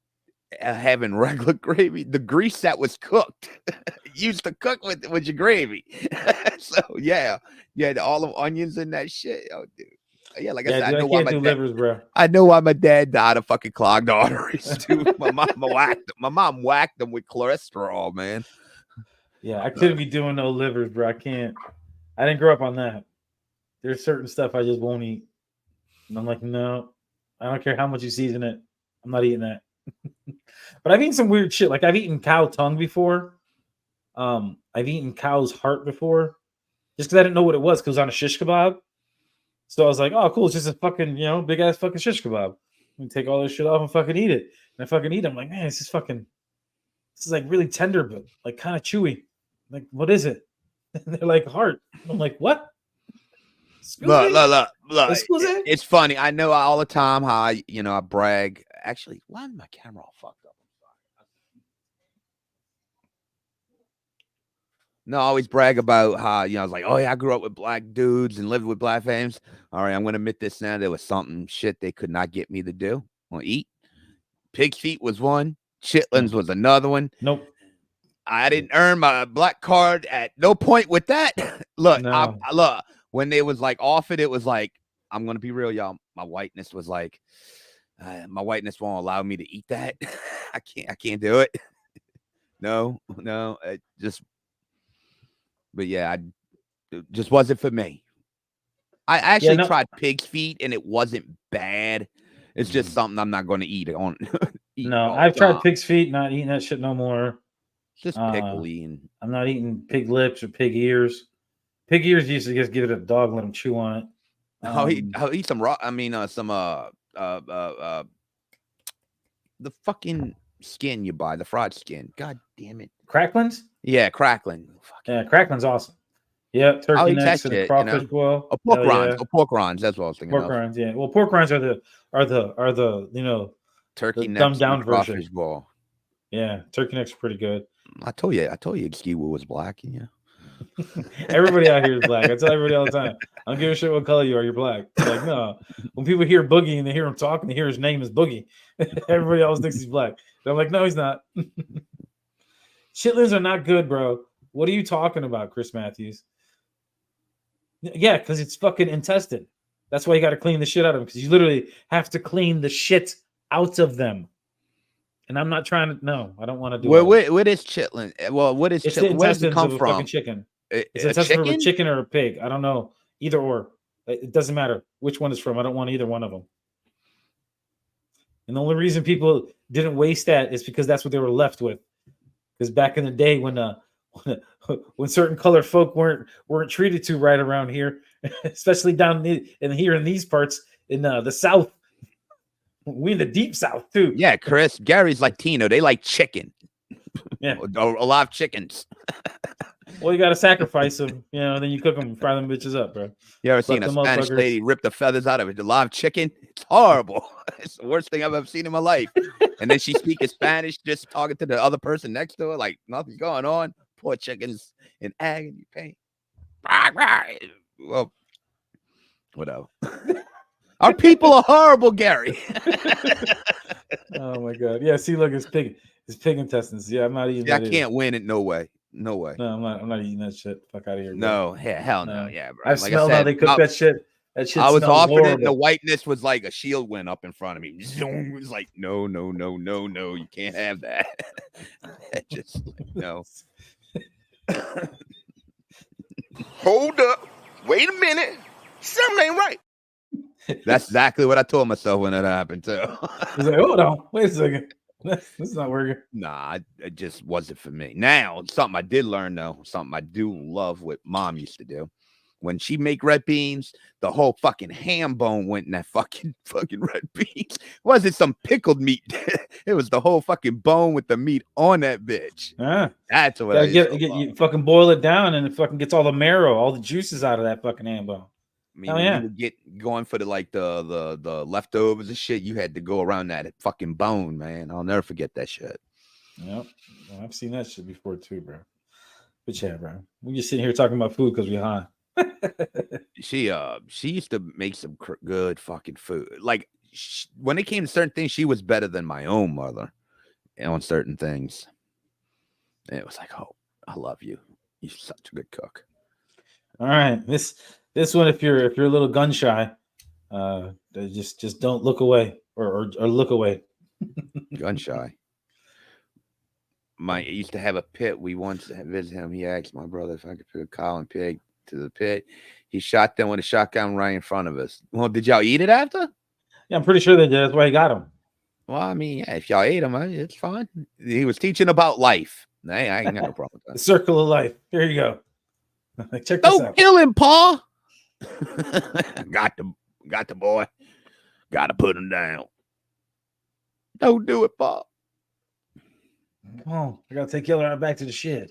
of having regular gravy, the grease that was cooked used to cook with your gravy. So yeah, the olive onions and that shit. Oh, dude. Yeah, like I said, I know why my dad died of fucking clogged arteries. Dude, my mom whacked them with cholesterol, man. Yeah, I couldn't be doing no livers, bro. I can't. I didn't grow up on that. There's certain stuff I just won't eat. And I'm like, no, I don't care how much you season it. I'm not eating that. But I've eaten some weird shit. Like I've eaten cow tongue before. I've eaten cow's heart before. Just because I didn't know what it was, because it was on a shish kebab. So I was like, oh, cool. It's just a fucking, big ass fucking shish kebab. And take all this shit off and fucking eat it. And I fucking eat it. I'm like, man, this is like really tender, but like kind of chewy. I'm like, what is it? And they're like, heart. I'm like, what? Look. It's funny. I know all the time how I brag. Actually, why is my camera all fucked up? No, I always brag about how, I was like, oh yeah, I grew up with black dudes and lived with black families. All right, I'm going to admit this now. There was something shit they could not get me to do or eat. Pig feet was one. Chitlins was another one. Nope. I didn't earn my black card at no point with that. Look, No. Look, when they was like offered, it was like, I'm going to be real, y'all. My whiteness was like, my whiteness won't allow me to eat that. I can't do it. No, but yeah, it just wasn't for me. I actually tried pig's feet and it wasn't bad. It's just something I'm not going to eat on. I've tried pig's feet, not eating that shit no more. Just pickly. And I'm not eating pig lips or pig ears. Pig ears used to just give it a dog, let him chew on it. I'll eat some raw. I mean, the fucking skin you buy, the fried skin. God damn it. Cracklins? Yeah, crackling. Yeah, crackling's awesome. Yeah, turkey necks and crawfish boil. Pork rinds. Yeah. Pork rinds. That's what I was thinking. Pork rinds, yeah. Well, pork rinds are the turkey necks dumbed down version. Crawfish boil. Yeah, turkey necks are pretty good. I told you, Skiwoo was black. Yeah. Everybody out here is black. I tell everybody all the time. I don't give a shit what color you are. You're black. It's like, no. When people hear Boogie and they hear him talk and they hear his name is Boogie, everybody always thinks he's black. And I'm like, no, he's not. Chitlins are not good, bro. What are you talking about, Chris Matthews? Yeah, because it's fucking intestine. That's why you got to clean the shit out of them, because you literally have to clean the shit out of them. And I'm not trying to. No, I don't want to do. What is chitlin? Well, what is chitlin? Where does it come from? Fucking chicken. It's intestine from a chicken or a pig. I don't know. Either or. It doesn't matter which one is from. I don't want either one of them. And the only reason people didn't waste that is because that's what they were left with. Because back in the day when certain colored folk weren't treated to right around here, especially down in these parts in the South. We in the deep South too. Yeah, Chris. Gary's Latino. They like chicken. Yeah, a lot of chickens. Well, you gotta sacrifice them, you know. Then you cook them, fry them bitches up, bro. You ever Fuck seen a them Spanish motherfuckers. lady rip the feathers out of a live chicken? It's horrible. It's the worst thing I've ever seen in my life. And then she's speaking Spanish, just talking to the other person next to her, like nothing's going on. Poor chicken's in agony pain. Well, whatever. Our people are horrible, Gary. Oh my god. Yeah, see, look, it's pig intestines. Yeah, I'm not eating Yeah, I that can't win it. No way. No way. No, I'm not eating that shit. Fuck out of here, bro. No, yeah, hell no. Yeah, bro. I've smelled how they cook that shit. That shit I was smells offered it, and horrible. the whiteness was like a shield went up in front of me. Zoom, it was like, no, you can't have that. Just like, no. Hold up. Wait a minute. Something ain't right. That's exactly what I told myself when that happened too. He's like, hold on, wait a second. This is not working. Nah, it just wasn't for me. Now, something I did learn though, something I do love what Mom used to do. When she make red beans, the whole fucking ham bone went in that fucking red beans. Wasn't some pickled meat. It was the whole fucking bone with the meat on that bitch. That's what I you fucking boil it down and it fucking gets all the marrow, all the juices out of that fucking ham bone. I mean, when you would get going for the leftovers and shit, you had to go around that fucking bone, man. I'll never forget that shit. Yep. Well, I've seen that shit before too, bro. But yeah, bro. We just sitting here talking about food because we high. She used to make some good fucking food. Like when it came to certain things, she was better than my own mother on certain things. And it was like, oh, I love you. You're such a good cook. All right, this one, if you're a little gun shy, just don't look away or look away. Gun shy. I used to have a pit. We once visited him. He asked my brother if I could put a cow and pig to the pit. He shot them with a shotgun right in front of us. Well, did y'all eat it after? Yeah, I'm pretty sure they did. That's why he got him. Well, I mean, yeah, if y'all ate them, it's fine. He was teaching about life. I ain't got no problem with that. The circle of life. Here you go. Check this out. Don't kill him, Paul. Got the boy. Got to put him down. Don't do it, Paul. Oh, I gotta take Killer back to the shed.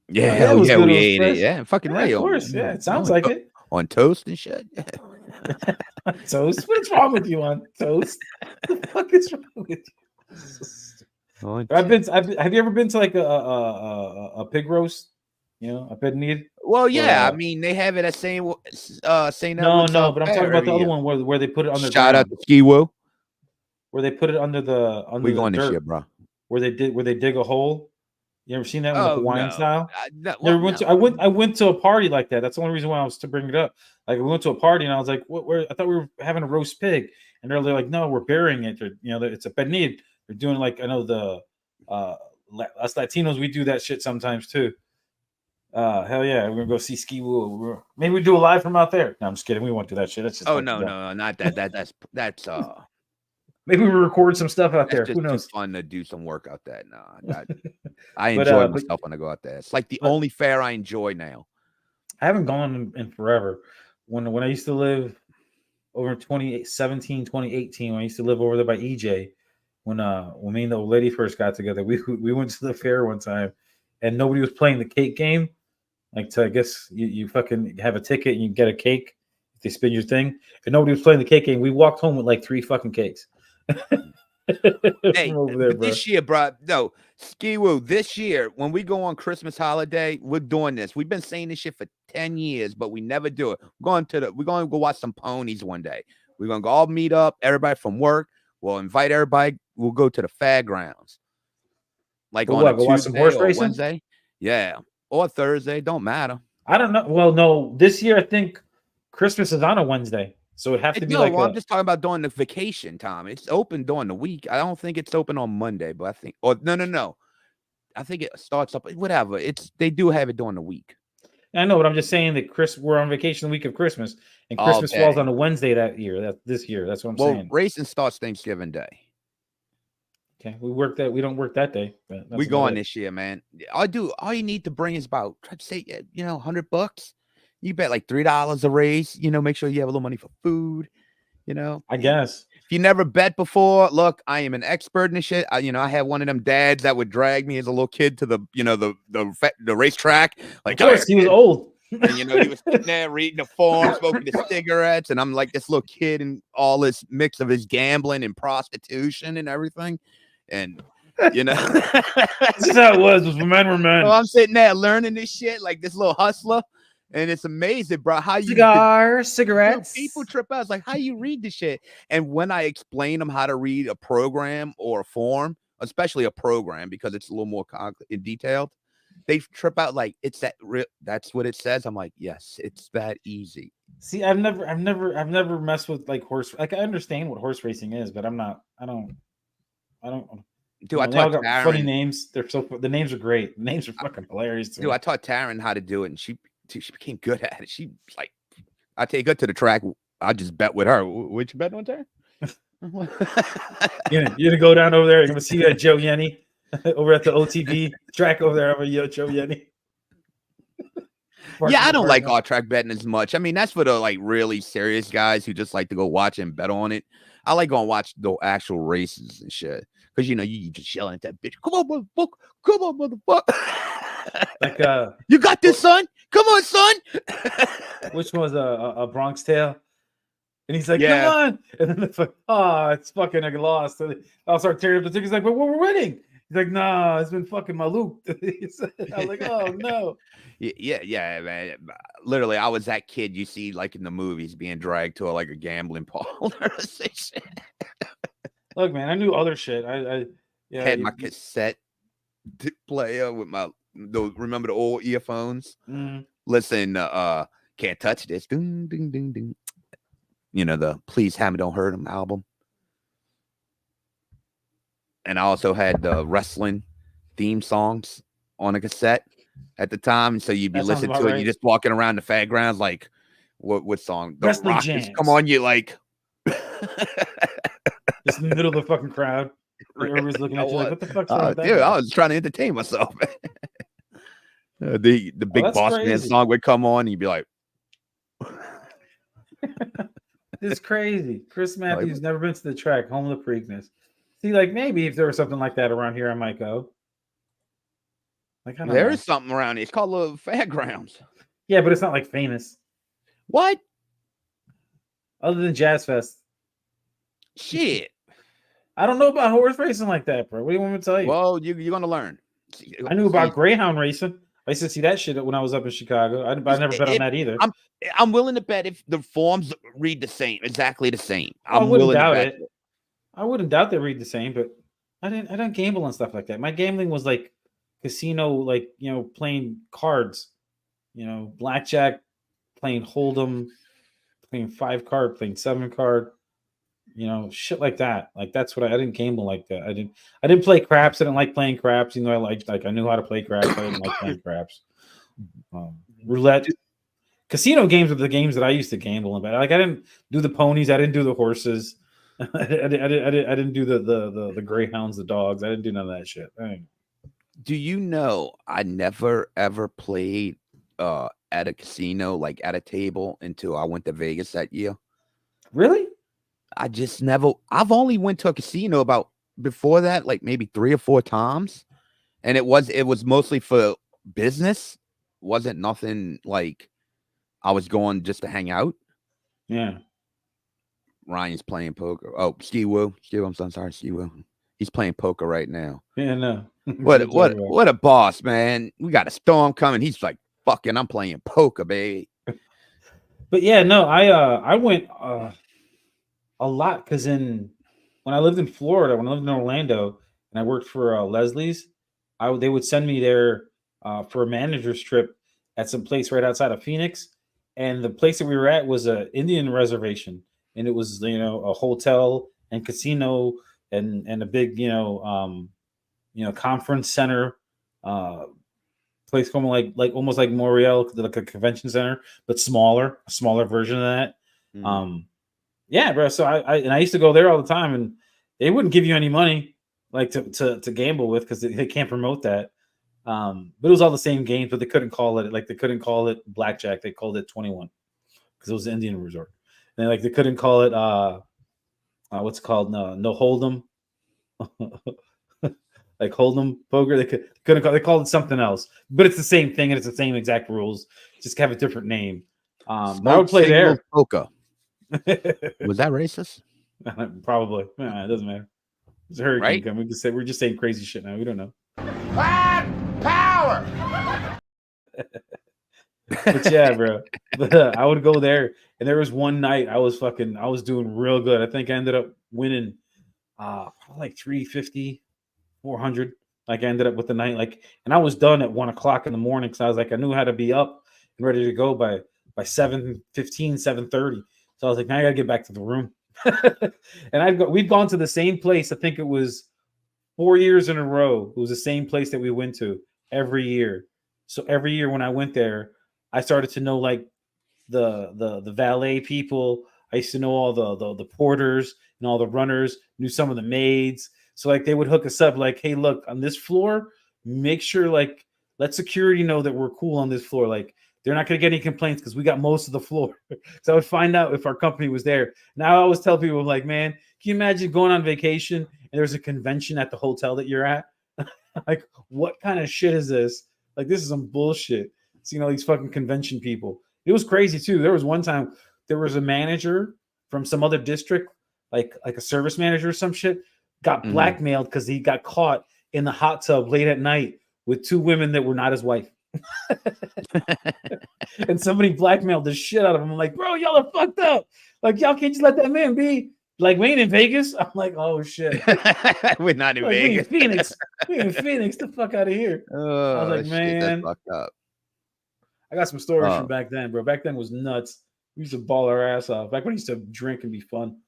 Yeah, we ate it. Yeah, fucking right. Of course, yeah. It sounds like it. On toast and shit. Toast? What's wrong with you on toast? What the fuck is wrong with you? Have you ever been to like a pig roast? You know, a pig need? Well, yeah. I mean, they have it at St. No, but I'm talking about the other one where they put it under. Shout out to Ski Woo. Where they put it under the we going this shit, bro. Where they dig a hole. You ever seen that one, Hawaiian style? I went to a party like that. That's the only reason why I was to bring it up. Like we went to a party and I was like, I thought we were having a roast pig, and they're like, no, we're burying it. It's a pernil. They're doing like, I know the us Latinos, we do that shit sometimes too. Hell yeah, we're gonna go see Ski Woo. Maybe we do a live from out there. No, I'm just kidding. We won't do that shit. That's just no, not that. That's maybe we record some stuff out there. Just who knows? Fun to do some work out there. No, I enjoy myself when I go out there. It's like the only fair I enjoy now. I haven't gone in forever. When I used to live over in 2017, 2018, when I used to live over there by EJ, when me and the old lady first got together, we went to the fair one time, and nobody was playing the cake game. Like, I guess you fucking have a ticket and you get a cake if they spin your thing, and nobody was playing the cake game. We walked home with like 3 fucking cakes. Hey, over there, bro. This year, bro. No, Ski Woo. This year, when we go on Christmas holiday, we're doing this. We've been saying this shit for 10 years, but we never do it. We're going to go watch some ponies one day. We're gonna go all meet up, everybody from work. We'll invite everybody. We'll go to the fairgrounds. Like on a Tuesday or Wednesday. Yeah, or Thursday. Don't matter. I don't know. Well, no, this year I think Christmas is on a Wednesday. So it have to be I'm just talking about during the vacation time. It's open during the week. I don't think it's open on Monday, but I think, no. I think it starts up, whatever. They do have it during the week. I know, but I'm just saying that we're on vacation the week of Christmas, and Christmas falls on a Wednesday this year. That's what I'm saying. Racing starts Thanksgiving Day. Okay, we don't work that day. We going this year, man. All you need to bring is about, say, $100. You bet like $3 a race, make sure you have a little money for food, I guess. If you never bet before, look, I am an expert in this shit. I had one of them dads that would drag me as a little kid to the racetrack. Like, of course, he was old. And he was sitting there reading the form, smoking his cigarettes, and I'm like this little kid and all this mix of his gambling and prostitution and everything. And This is how it was when men were men. So I'm sitting there learning this shit like this little hustler. And it's amazing, bro. How you cigarettes. People trip out. It's like, how you read this shit? And when I explain them how to read a program or a form, especially a program, because it's a little more detailed, they trip out like it's that real. That's what it says. I'm like, yes, it's that easy. See, I've never messed with like horse. Like I understand what horse racing is, but I don't. Dude, I taught got Taryn. Funny names. The names are great. The names are fucking hilarious. Dude, I taught Taryn how to do it, and she became good at it. She like, I take her to the track. I just bet with her. What you betting on, Taryn? You're gonna go down over there. You're gonna see that Joe Yenny over at the OTB track over there. Over Joe Yenny. Yeah, I don't like all track betting as much. I mean, that's for the like really serious guys who just like to go watch and bet on it. I like going to watch the actual races and shit. Because you just yelling at that bitch. Come on, motherfucker. Come on, motherfucker. Like you got this, son. Come on, son. Which one was a Bronx Tale? And he's like, come on. And then it's like, it's fucking I lost. So I'll start tearing up the tickets. Like, but we're winning. He's like, nah, it's been fucking my loop. I was like, oh no. Yeah, man. Literally, I was that kid you see like in the movies being dragged to a gambling parlor. Look, man, I knew other shit. I had my cassette player with remember the old earphones? Mm-hmm. Listen, Can't Touch This. Ding, ding, ding, ding. The Please Hammer Don't Hurt Him album. And I also had the wrestling theme songs on a cassette at the time. So you'd be listening to it. Right. You're just walking around the fairgrounds like, what song? The Wrestling Jams. Come on, you like. Just in the middle of the fucking crowd. Everybody's looking at you like, what the fuck's wrong with that? Dude, I was trying to entertain myself. The Big Boss Man song would come on and you'd be like. This is crazy. Chris Matthews never been to the track, home of the Preakness. See, like maybe if there was something like that around here, I might go. Like there is something around here. It's called the Fairgrounds. Yeah, but it's not like famous. What? Other than Jazz Fest. Shit. I don't know about horse racing like that, bro. What do you want me to tell you? Well, you're gonna learn. I knew about Greyhound racing. I used to see that shit when I was up in Chicago. I never bet on that either. I'm willing to bet if the forms read the same, exactly the same. I wouldn't doubt it. I wouldn't doubt they read the same, but I didn't gamble and stuff like that. My gambling was like casino, like playing cards, blackjack, playing hold'em, playing 5-card, playing 7-card, shit like that. Like that's what I didn't gamble like that. I didn't play craps. I didn't like playing craps. I knew how to play craps. I didn't like playing craps. Roulette, casino games are the games that I used to gamble about. Like I didn't do the ponies. I didn't do the horses. I didn't do the greyhounds, the dogs. I didn't do none of that shit. Do you know I never ever played at a casino, like at a table, until I went to Vegas that year? Really? I just never. I've only went to a casino about before that, like maybe 3 or 4 times, and it was mostly for business. Wasn't nothing like I was going just to hang out. Yeah. Ryan's playing poker. Oh, Ski Woo. I'm so sorry, Ski Woo. He's playing poker right now. Yeah, no. What a boss, man. We got a storm coming. He's like, fucking, I'm playing poker, baby. But yeah, no, I went a lot because when I lived in Florida, when I lived in Orlando, and I worked for Leslie's, they would send me there for a manager's trip at some place right outside of Phoenix, and the place that we were at was an Indian reservation, and it was a hotel and casino and a big conference center place like almost like Montreal, like a convention center, but a smaller version of that. Mm. Yeah, bro. So I used to go there all the time, and they wouldn't give you any money like to gamble with because they can't promote that. But it was all the same games, but they couldn't call it blackjack. They called it 21 because it was the Indian resort. And they couldn't call it what's it called? No Hold'em. Like Hold'em poker. They called it something else, but it's the same thing and it's the same exact rules. Just have a different name. I would play there. Poker. Was that racist? Probably. It doesn't matter. It's a hurricane coming. We're just saying crazy shit now. We don't know. Power. But yeah, bro. But, I would go there, and there was one night I was doing real good. I think I ended up winning like 350, 400. Like I ended up with the night, and I was done at 1 o'clock in the morning because I was like, I knew how to be up and ready to go by 7:15, 7:30. So I was like, now I gotta get back to the room. And we've gone to the same place. I think it was 4 years in a row. It was the same place that we went to every year. So every year when I went there, I started to know like the valet people. I used to know all the porters and all the runners, knew some of the maids. So like they would hook us up like, hey, look, on this floor, make sure like let security know that we're cool on this floor. Like they're not going to get any complaints because we got most of the floor. So I would find out if our company was there. Now I always tell people like, man, can you imagine going on vacation and there's a convention at the hotel that you're at? Like, what kind of shit is this? Like, this is some bullshit. Seeing all these fucking convention people. It was crazy too. There was one time there was a manager from some other district, like a service manager or some shit, got blackmailed because he got caught in the hot tub late at night with two women that were not his wife. And somebody blackmailed the shit out of him. I'm like, bro, y'all are fucked up. Like, y'all can't just let that man be. Like, we ain't in Vegas. I'm like, oh shit. We're not in Vegas. We in Phoenix. We in Phoenix. The fuck out of here. I was like, man, that's fucked up. I got some stories from back then, bro. Back then was nuts. We used to ball our ass off. Back when we used to drink and be fun.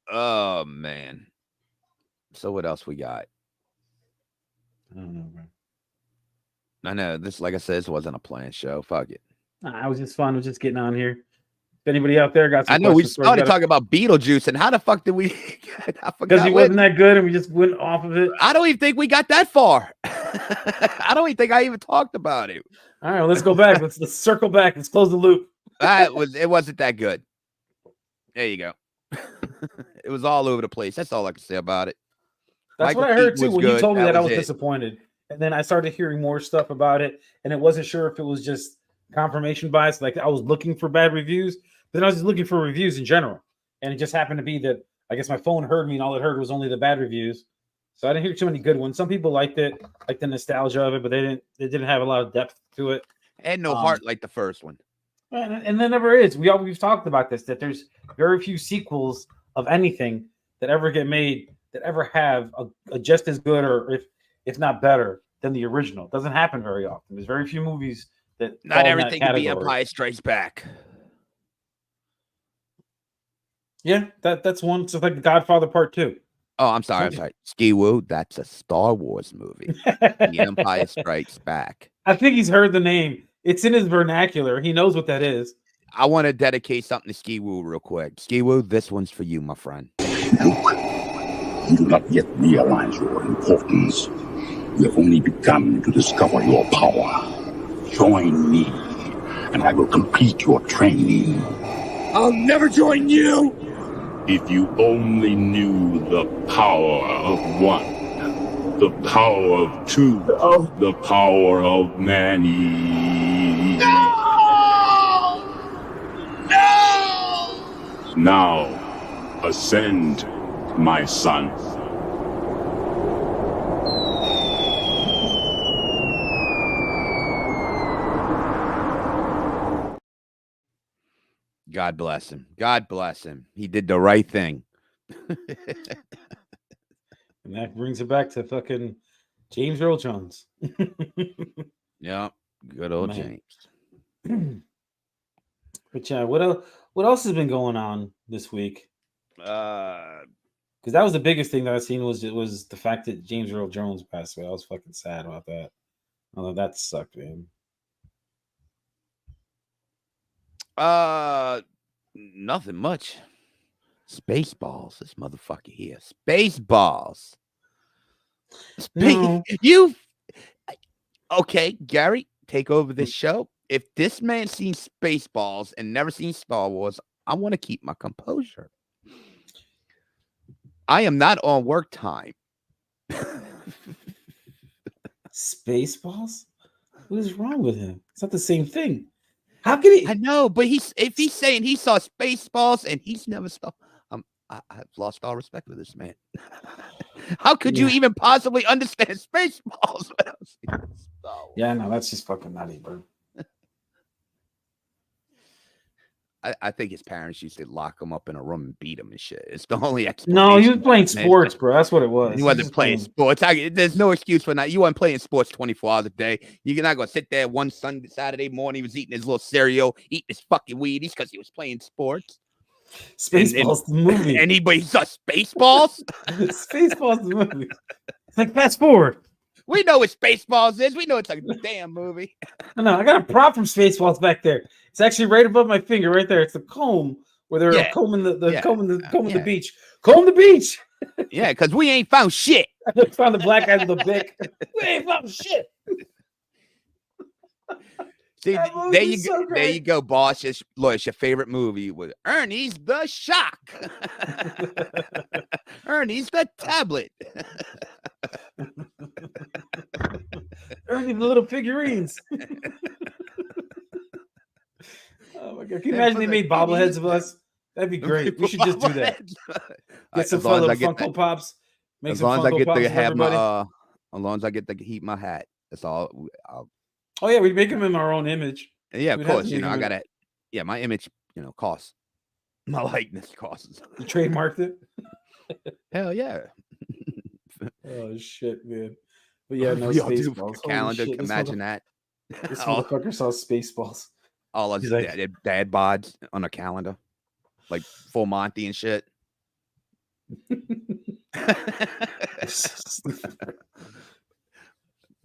Oh man. So what else we got? I don't know, bro. I know this, like I said, this wasn't a planned show. Fuck it. Nah, it was just fun. It was just getting on here. If anybody out there got some, I know we started talking about Beetlejuice, and how the fuck did we? Because he wasn't that good, and we just went off of it. I don't even think we got that far. I don't even think I even talked about it. All right, well, let's go back. Let's circle back. Let's close the loop. It wasn't that good. There you go. It was all over the place. That's all I can say about it. That's Michael what I heard too. Keaton was When you good. told me That that, I was was it. disappointed. And then I started hearing more stuff about it, and it wasn't sure if it was just confirmation bias. Like I was looking for bad reviews, but then I was just looking for reviews in general. And it just happened to be that I guess my phone heard me, and all it heard was only the bad reviews. So I didn't hear too many good ones. Some people liked it, like the nostalgia of it, but they didn't have a lot of depth to it. And no heart like the first one. And there never is. We've talked about this, that there's very few sequels of anything that ever get made that ever have a just as good or if not better than the original. It doesn't happen very often. There's very few movies that Not everything can be Empire Strikes Back. Yeah, that's one. So like Godfather Part 2. Oh, I'm sorry. Ski Woo, that's a Star Wars movie. The Empire Strikes Back. I think he's heard the name. It's in his vernacular. He knows what that is. I want to dedicate something to Ski Woo real quick. Ski Woo, this one's for you, my friend. Luke, you do not yet realize your importance. You have only begun to discover your power. Join me, and I will complete your training. I'll never join you! If you only knew the power of one, the power of two, the power of many. No! No! Now, ascend, my son. God bless him. God bless him. He did the right thing. And that brings it back to fucking James Earl Jones. Yeah, good old James. But yeah, what else has been going on this week? Because that was the biggest thing that I seen was the fact that James Earl Jones passed away. I was fucking sad about that. Oh, that sucked, man. Nothing much. Spaceballs, this motherfucker here. Spaceballs. No. Okay, Gary, take over this show. if this man seen Spaceballs and never seen Star Wars, I want to keep my composure. I am not on work time. Spaceballs? What is wrong with him? It's not the same thing. How could he? I know, but if he's saying he saw Spaceballs and he's never saw, I've lost all respect for this man. How could you even possibly understand Spaceballs? Yeah, no, that's just fucking nutty, bro. I think his parents used to lock him up in a room and beat him and shit. It's the only explanation. No, he was playing sports, bro. That's what it was. He wasn't playing sports. There's no excuse for that. You weren't playing sports 24 hours a day. You're not going to sit there one Saturday morning. He was eating his little cereal, eating his fucking Wheaties because he was playing sports. Spaceballs the movie. Anybody saw Spaceballs? Spaceballs the movie. It's like fast forward. We know what Spaceballs is. We know it's a damn movie. No, I got a prop from Spaceballs back there. It's actually right above my finger, right there. It's the comb where they're combing the beach. Comb the beach. Yeah, because we ain't found shit. I found the black guy with the bic. We ain't found shit. See, there you go, boss. It's your favorite movie with Ernie's the Shock. Ernie's the Tablet. Ernie the little figurines. Oh my god! Can you imagine they made bobbleheads of us? That'd be great. We should just do that. Get some fun little Funko Pops. As long as I get to have my, as long as I get to keep my hat. That's all. Oh yeah, we make them in our own image. Yeah, of course. You know, I gotta. Yeah, my image. You know, costs. My likeness costs. You trademarked it. Hell yeah. Oh shit, man. But yeah, no Spaceballs. Calendar. Imagine that. This motherfucker saw Spaceballs. All of dad bods on a calendar, like full Monty and shit.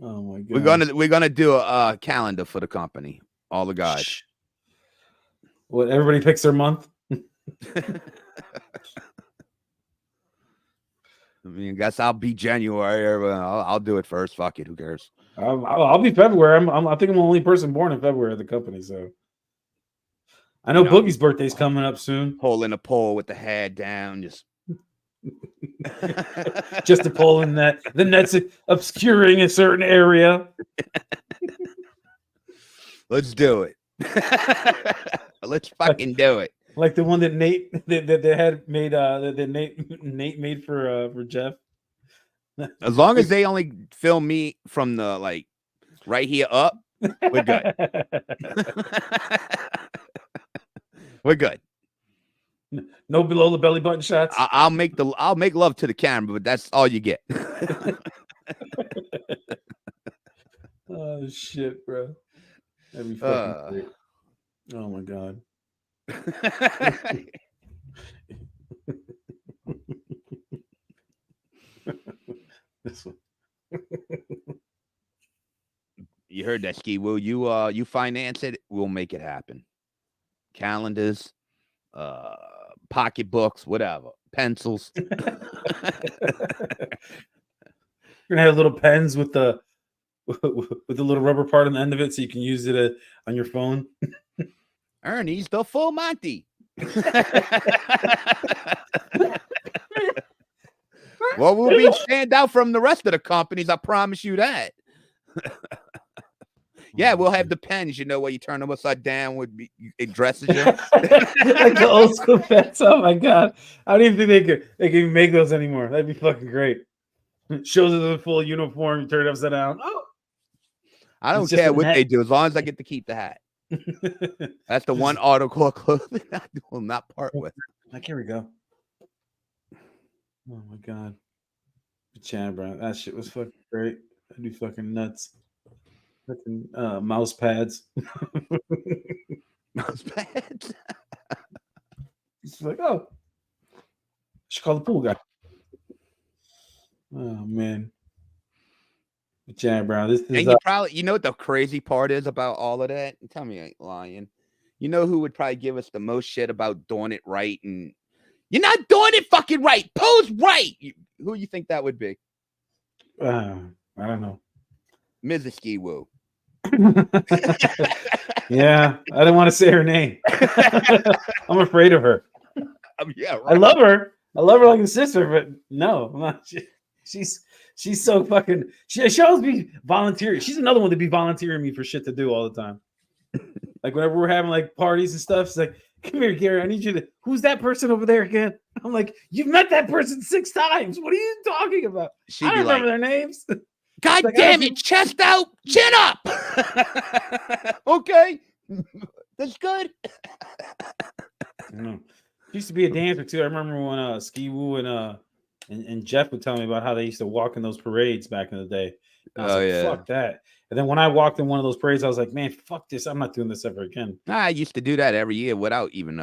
Oh my god. We're gonna do a calendar for the company. All the guys. What, everybody picks their month? I mean, I guess I'll be January. I'll do it first. Fuck it. Who cares? I'll be February. I think I'm the only person born in February at the company. So I know Boogie's birthday's coming up soon. Hole in a pole with the head down, just to pull in that the net's obscuring a certain area. Let's do it. Let's fucking do it. Like the one that Nate that had made that Nate made for Jeff. As long as they only film me from the like right here up, we're good. We're good. No below the belly button shots. I'll make love to the camera, but that's all you get. Oh shit, bro. That'd be fucking great. Oh my god. This one. You heard that, Ski. Will you finance it? We'll make it happen. Calendars, pocketbooks, whatever, pencils. You're gonna have little pens with the little rubber part on the end of it, so you can use it on your phone. Ernie's the full Monty. Well, we'll be stand out from the rest of the companies. I promise you that. Yeah, we'll have the pens, you know, where you turn them upside down with it dresses you. Like the old school pens. Oh my god. I don't even think they can even make those anymore. That'd be fucking great. It shows it in full uniform, you turn it upside down. Oh, I don't care what they do, as long as I get to keep the hat. That's the one article of clothing I will not part with. Like, here we go. Oh my god. Chad Brown, that shit was fucking great. That'd be fucking nuts. Fucking mouse pads. Mouse pads. He's like, oh, I should call the pool guy. Oh man. Chad Brown, this is and you know what the crazy part is about all of that? Tell me I ain't lying. You know who would probably give us the most shit about doing it right? And you're not doing it fucking right. Pose right. Who you think that would be? I don't know. Mrs. Ski Woo. Yeah, I didn't want to say her name. I'm afraid of her. Yeah, right. I love her. I love her like a sister, but no, I'm not. She's so fucking. She always be volunteering. She's another one to be volunteering me for shit to do all the time. Like whenever we're having like parties and stuff, she's like, "Come here, Gary. I need you to. Who's that person over there again?" I'm like, "You've met that person 6 times. What are you talking about? She'd I don't be remember like, their names." God like, damn it, chest out, chin up. Okay, that's good. She used to be a dancer too. I remember when Ski Woo and Jeff would tell me about how they used to walk in those parades back in the day. And I was like, yeah. fuck that. And then when I walked in one of those parades, I was like, man, fuck this. I'm not doing this ever again. I used to do that every year without even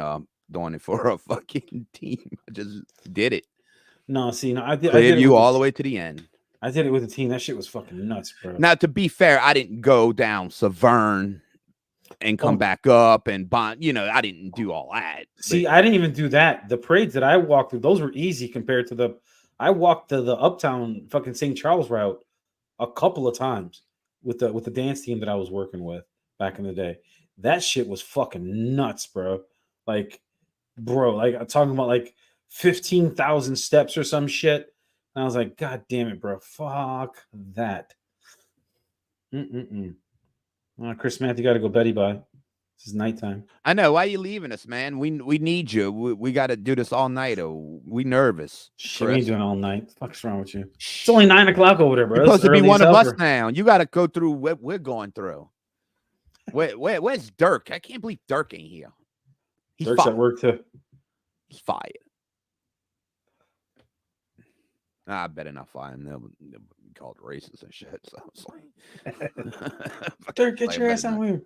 doing it for a fucking team. I just did it. No, see, no, I did it you all the way to the end. I did it with a team. That shit was fucking nuts, bro. Now, to be fair, I didn't go down Severn and come back up and bond. You know, I didn't do all that. See, I didn't even do that. The parades that I walked through, those were easy compared to I walked to the Uptown fucking St. Charles route a couple of times with the dance team that I was working with back in the day. That shit was fucking nuts, bro. Like, I'm talking about like 15,000 steps or some shit. And I was like, God damn it, bro. Fuck that. Chris Matthew got to go Betty bye. This is nighttime. I know. Why are you leaving us, man? We need you. We got to do this all night. Or we nervous. Shit, we ain't doing all night. What the fuck's wrong with you? It's only 9 o'clock over there, bro. You're supposed to be one of us now. You got to go through what we're going through. Where's Dirk? I can't believe Dirk ain't here. Dirk's at work too. He's fired. I better not fire him. They'll be called racist and shit. So it's like, Dirk, get your ass on here.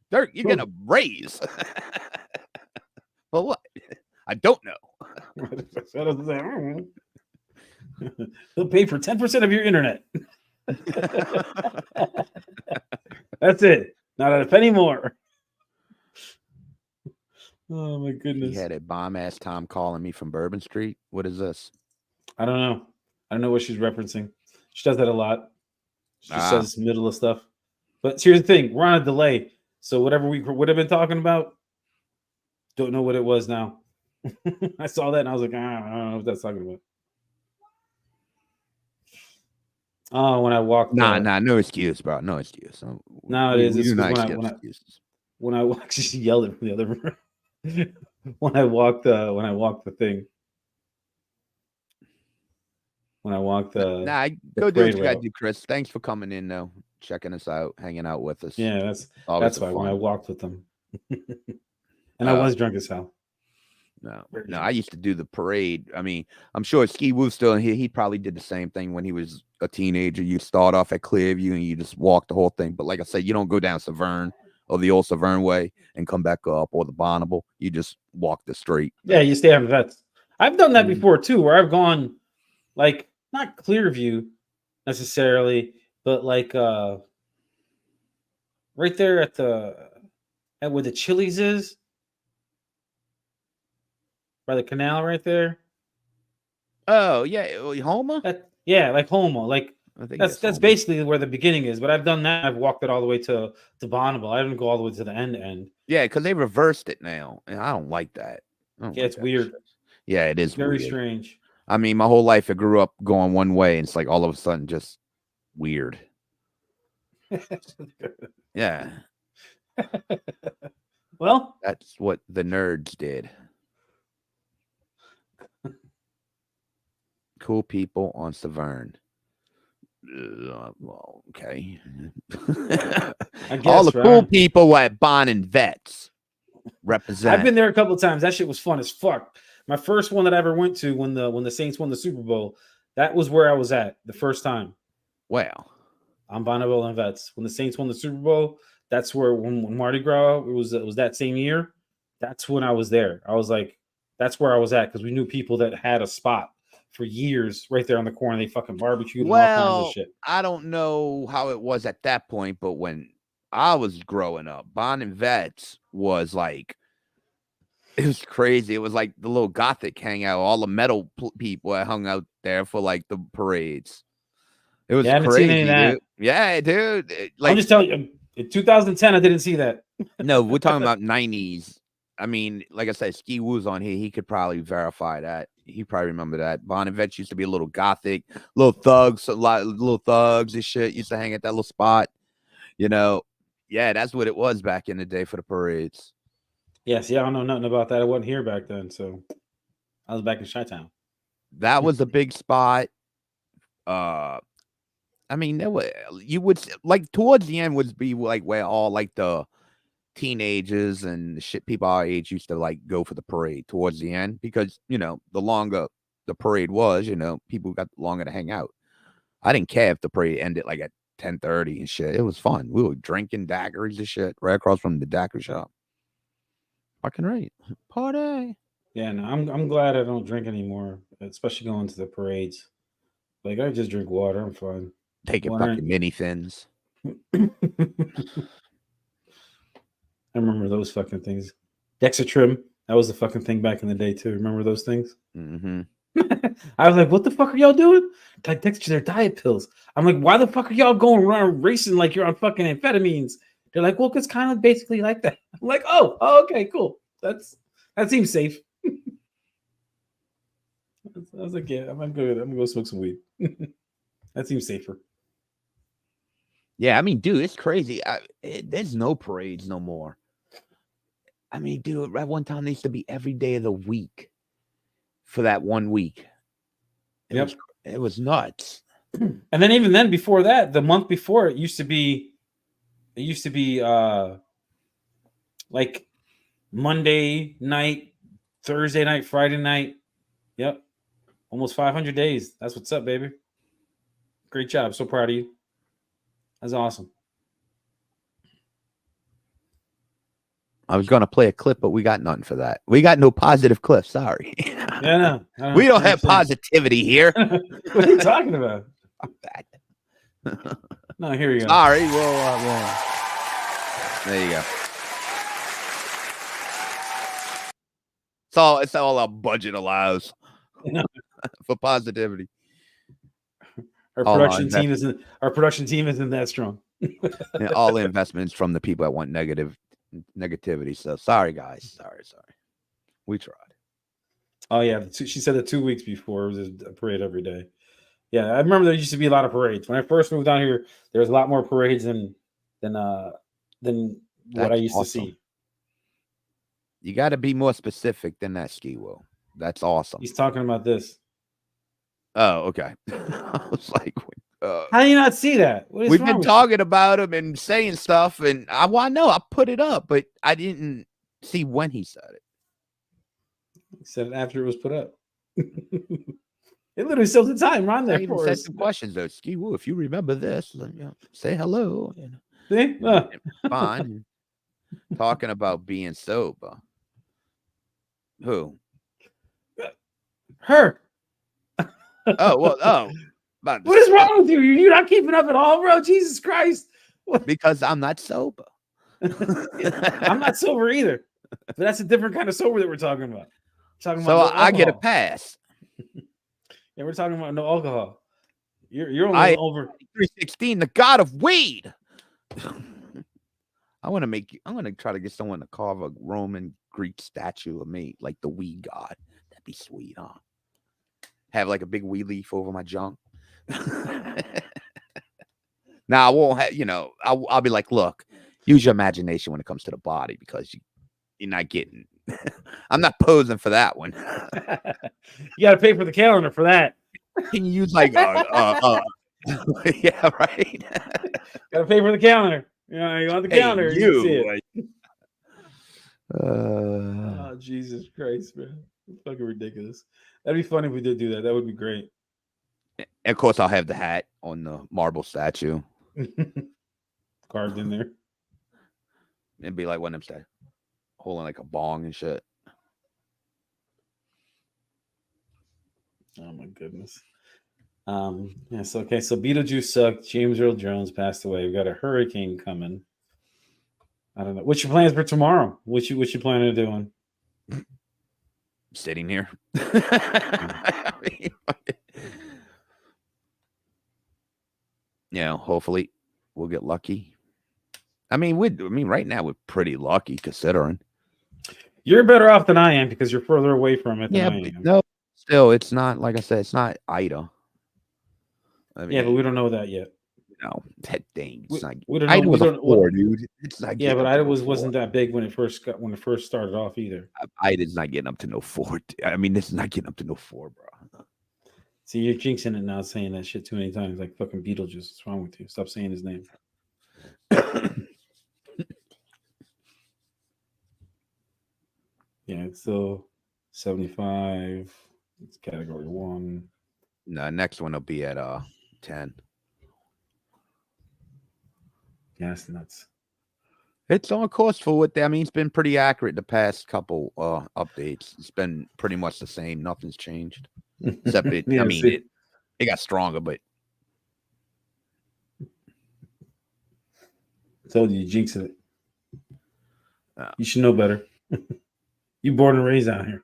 Dirk, you're gonna raise. Well, what? I don't know. He'll pay for 10% of your internet. That's it. Not a penny more. Oh my goodness. He had a bomb ass Tom calling me from Bourbon Street. What is this? I don't know. I don't know what she's referencing. She does that a lot. She says middle of stuff. But here's the thing: we're on a delay, so whatever we would have been talking about, don't know what it was now. I saw that and I was like, I don't know what that's talking about. Oh, when I walked. No excuse, bro. No excuse. No, it is. It's when I walked, she yelled it from the other room. when I walked the thing. When I walked go do what you gotta do, Chris. Thanks for coming in though, checking us out, hanging out with us. Yeah, that's why when I walked with them. And I was drunk as hell. No, I used to do the parade. I mean, I'm sure Ski Woo's still in here. He probably did the same thing when he was a teenager. You start off at Clearview and you just walk the whole thing. But like I said, you don't go down Severn or the old Severn way and come back up, or the Bonneville. You just walk the street. Yeah, you stay on Vets. I've done that before too, where I've gone like not Clearview necessarily, but like right there at where the Chili's is. By the canal right there. Oh yeah, Houma. Like Houma. Like that's basically where the beginning is. But I've done that. I've walked it all the way to Bonneville. I didn't go all the way to the end. Yeah, because they reversed it now, and I don't like that. Yeah, it's weird. Yeah, it is very weird. Strange. I mean, my whole life I grew up going one way, and it's like all of a sudden just weird. Yeah. Well, that's what the nerds did. Cool people on Severn. Well, okay. All the cool people at Bond and Vets represent. I've been there a couple of times. That shit was fun as fuck. My first one that I ever went to when the Saints won the Super Bowl, that was where I was at the first time. Wow. On Bonneville and Vets. When the Saints won the Super Bowl, that's where when Mardi Gras it was that same year. That's when I was there. I was like, that's where I was at because we knew people that had a spot for years right there on the corner. They fucking barbecued and all kinds of shit. I don't know how it was at that point, but when I was growing up, Bond and Vets was like, it was crazy. It was like the little gothic hangout. All the metal people hung out there for like the parades. It was crazy, dude. Yeah, dude. I'm just telling you, In 2010, I didn't see that. No, we're talking about 90s. I mean, like I said, Ski Woo's on here. He could probably verify that. He probably remember that. Bonavets used to be a little gothic, little thugs and shit. Used to hang at that little spot. You know, yeah, that's what it was back in the day for the parades. Yes, yeah, I don't know nothing about that. I wasn't here back then, so I was back in Chi-Town. That was a big spot. I mean, there were, you would like towards the end would be like where all like the teenagers and the shit people our age used to like go for the parade towards the end, because you know the longer the parade was, you know, people got longer to hang out. I didn't care if the parade ended like at 10:30 and shit. It was fun. We were drinking daiquiris and shit right across from the daiquiri shop. Fucking right, party. Yeah, no, I'm glad I don't drink anymore, especially going to the parades. Like I just drink water. I'm fine. Taking Water. fucking mini thins. I remember those fucking things. Dexatrim, that was the fucking thing back in the day too. Remember those things? Mm-hmm. I was like, what the fuck are y'all doing? Like, Dexatrim, they're diet pills. I'm like, why the fuck are y'all going around racing like you're on fucking amphetamines? They're like, well, it's kind of basically like that. I'm like, oh, okay, cool. That seems safe. I was like, yeah, I'm good. I'm gonna go smoke some weed. That seems safer. Yeah, I mean, dude, it's crazy. There's no parades no more. I mean, dude, at one time they used to be every day of the week for that 1 week. It was nuts. And then even then, before that, the month before, it used to be like Monday night, Thursday night, Friday night. Yep. Almost 500 days. That's what's up, baby. Great job. So proud of you. That's awesome. I was going to play a clip, but we got nothing for that. We got no positive clips. Sorry. Yeah, no. We don't have positivity here. What are you talking about? No, here you go. Sorry. Well, there you go. It's all our budget allows for positivity. Our production team isn't that strong. And all the investments from the people that want negativity. So sorry, guys. Sorry. We tried. Oh yeah, she said it 2 weeks before. It was a parade every day. Yeah, I remember there used to be a lot of parades. When I first moved down here, there was a lot more parades than what I used to see. You got to be more specific than that, Ski Will. That's awesome. He's talking about this. Oh, okay. I was like, how do you not see that? We've been talking about him and saying stuff, and I know I put it up, but I didn't see when he said it. He said it after it was put up. It literally still the time right there. I even said some questions though. Ski Woo, if you remember this, say hello. See? Fine. Talking about being sober. Who? Her. What is wrong with you? You're not keeping up at all, bro. Jesus Christ. Because I'm not sober. I'm not sober either. But that's a different kind of sober that we're talking about. I get a pass. Yeah, we're talking about no alcohol. You're only over 316, the god of weed. I'm gonna try to get someone to carve a Roman Greek statue of me, like the weed god. That'd be sweet, huh? Have like a big weed leaf over my junk. Now I won't have, I'll be like, look, use your imagination when it comes to the body, because you're not getting. I'm not posing for that one. You got to pay for the calendar for that. Can you use like yeah, right. Got to pay for the calendar. You want the calendar? You see it. Oh, Jesus Christ, man. It's fucking ridiculous. That'd be funny if we did do that. That would be great. And of course, I'll have the hat on the marble statue. Carved in there. It'd be like one of them holding like a bong and shit. Oh my goodness. Yes, okay. So Beetlejuice sucked. James Earl Jones passed away. We've got a hurricane coming. I don't know. What's your plans for tomorrow? What you planning on doing? Sitting here. Hopefully we'll get lucky. I mean, right now we're pretty lucky considering. You're better off than I am because you're further away from it than I am. No, still, it's not like I said. It's not Ida. I mean, yeah, but we don't know that yet. No, that thing. It's not. We don't know. Ida was a 4, dude. It's not. Yeah, but Ida wasn't that big when it first started off either. Ida's not getting up to no 4. I mean, this is not getting up to no 4, bro. See, you're jinxing it now, saying that shit too many times, like fucking Beetlejuice. What's wrong with you? Stop saying his name. Yeah, it's still 75. It's category 1. No, next one will be at 10. Yeah, that's nuts. It's on course for what I mean. It's been pretty accurate the past couple updates. It's been pretty much the same. Nothing's changed. Except it, Yeah, I mean, it got stronger, but I told you, jinx it. You should know better. You born and raised out here.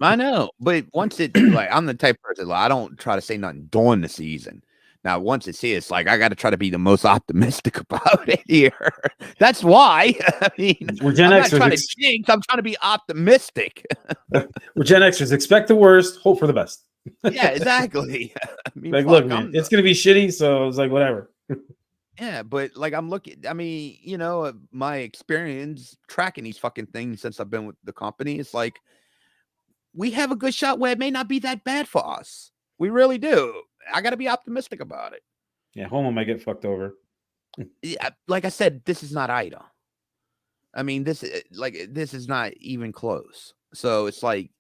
I know, but once it like I'm the type of person like, I don't try to say nothing during the season. Now, once it's here, it's like I got to try to be the most optimistic about it here. That's why. I mean, we're Gen I'm Xers. not trying to jinx. I'm trying to be optimistic. We're Gen Xers. Expect the worst, hope for the best. Yeah, exactly. I mean, like, look, man, it's gonna be shitty, so it's like whatever. Yeah, but like I'm looking. I mean, you know, my experience tracking these fucking things since I've been with the company, it's like we have a good shot where it may not be that bad for us. We really do. I got to be optimistic about it. Yeah, Homo might get fucked over. Yeah, like I said, this is not Ida. I mean, this is not even close. So it's like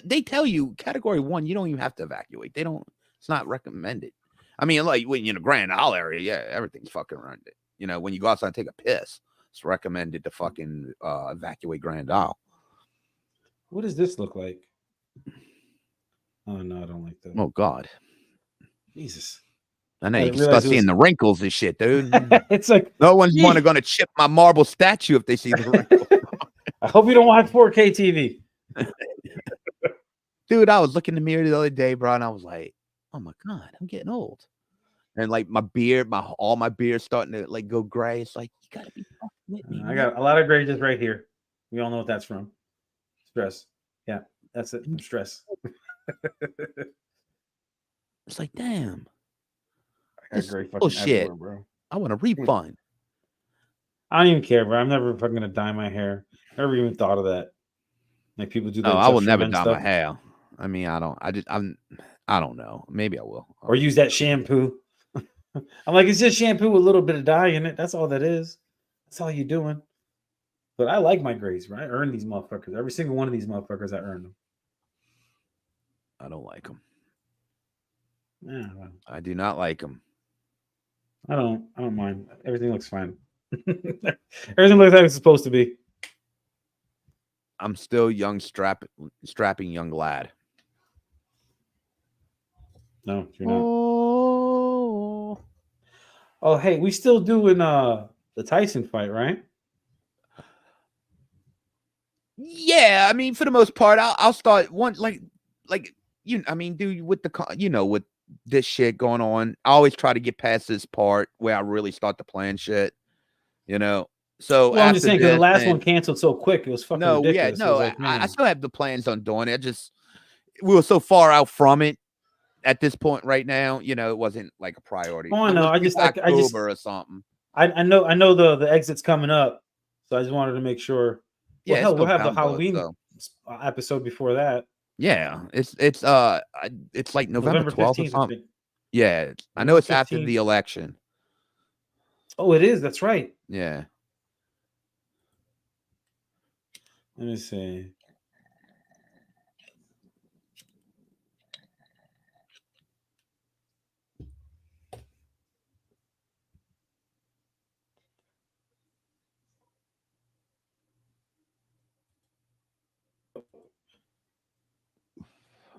they tell you category 1, you don't even have to evacuate. They don't. It's not recommended. I mean, like when you're in the Grand Isle area, yeah, everything's fucking around it. You know, when you go outside and take a piss, it's recommended to fucking evacuate Grand Isle. What does this look like? Oh no, I don't like that. Oh God, Jesus! I know you can start seeing the wrinkles and shit, dude. It's like no one's going to chip my marble statue if they see the wrinkles. I hope you don't watch 4K TV. Dude, I was looking in the mirror the other day, bro, and I was like, "Oh my God, I'm getting old." And like my beard, all my beard's starting to like go gray. It's like you gotta be fucking with me. I got a lot of gray just right here. We all know what that's from. Stress. Yeah, that's it. From stress. It's like, damn. I got gray fucking shit, bro. I want a refund. I don't even care, bro. I'm never fucking gonna dye my hair. Never even thought of that. Like people do that. No, I will never dye my hair. I mean, I don't know. Maybe I will. Or use that shampoo. I'm like, it's just shampoo with a little bit of dye in it. That's all that is. That's all you're doing. But I like my grays, right? I earn these motherfuckers. Every single one of these motherfuckers, I earn them. I don't like them. Yeah, well, I do not like them. I don't mind. Everything looks fine. Everything looks like it's supposed to be. I'm still young, strapping young lad. No, you're not. Oh, hey, we still doing the Tyson fight, right? Yeah, I mean, for the most part, I'll start one like you. I mean, dude, with with this shit going on, I always try to get past this part where I really start to plan shit. You know, so well, I'm just saying because the last one canceled so quick, it was fucking ridiculous. Yeah, no, like, I still have the plans on doing it. We were so far out from it at this point right now. You know, it wasn't like a priority. Oh, I know. I just October or something. I know the exit's coming up, so I just wanted to make sure. Well, Yeah, hell, we'll have the Halloween episode before that. Yeah, it's like November 12th or something. Yeah, I know it's 15th. After the election. Oh, it is. That's right. Yeah. Let me see.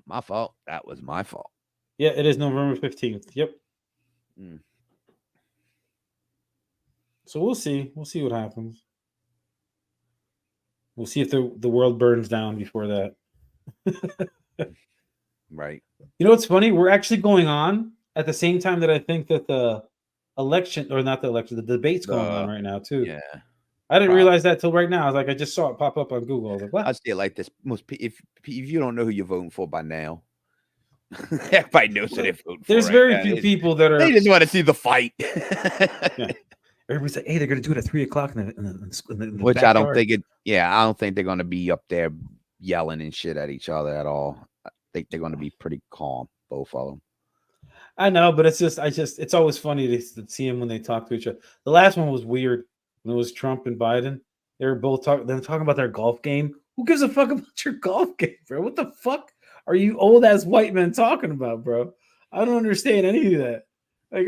My fault. That was my fault. Yeah, it is November 15th. Yep. So we'll see. We'll see what happens. We'll see if the world burns down before that. Right. You know what's funny? We're actually going on at the same time that I think that the election, or not the election, the debate's going on right now too. Yeah. I didn't realize that till right now. I was like, I just saw it pop up on Google. I was like, what? I see it like this. If you don't know who you're voting for by now, everybody knows who they're voting for. There's very few people that are. They just want to see the fight. Yeah. Everybody's like, hey, they're going to do it at 3:00 in the Which backyard. I don't think it. Yeah, I don't think they're going to be up there yelling and shit at each other at all. I think they're going to be pretty calm, both of them. I know, but it's always funny to see them when they talk to each other. The last one was weird when it was Trump and Biden. They were both talking about their golf game. Who gives a fuck about your golf game, bro? What the fuck are you old ass white men talking about, bro? I don't understand any of that. Like,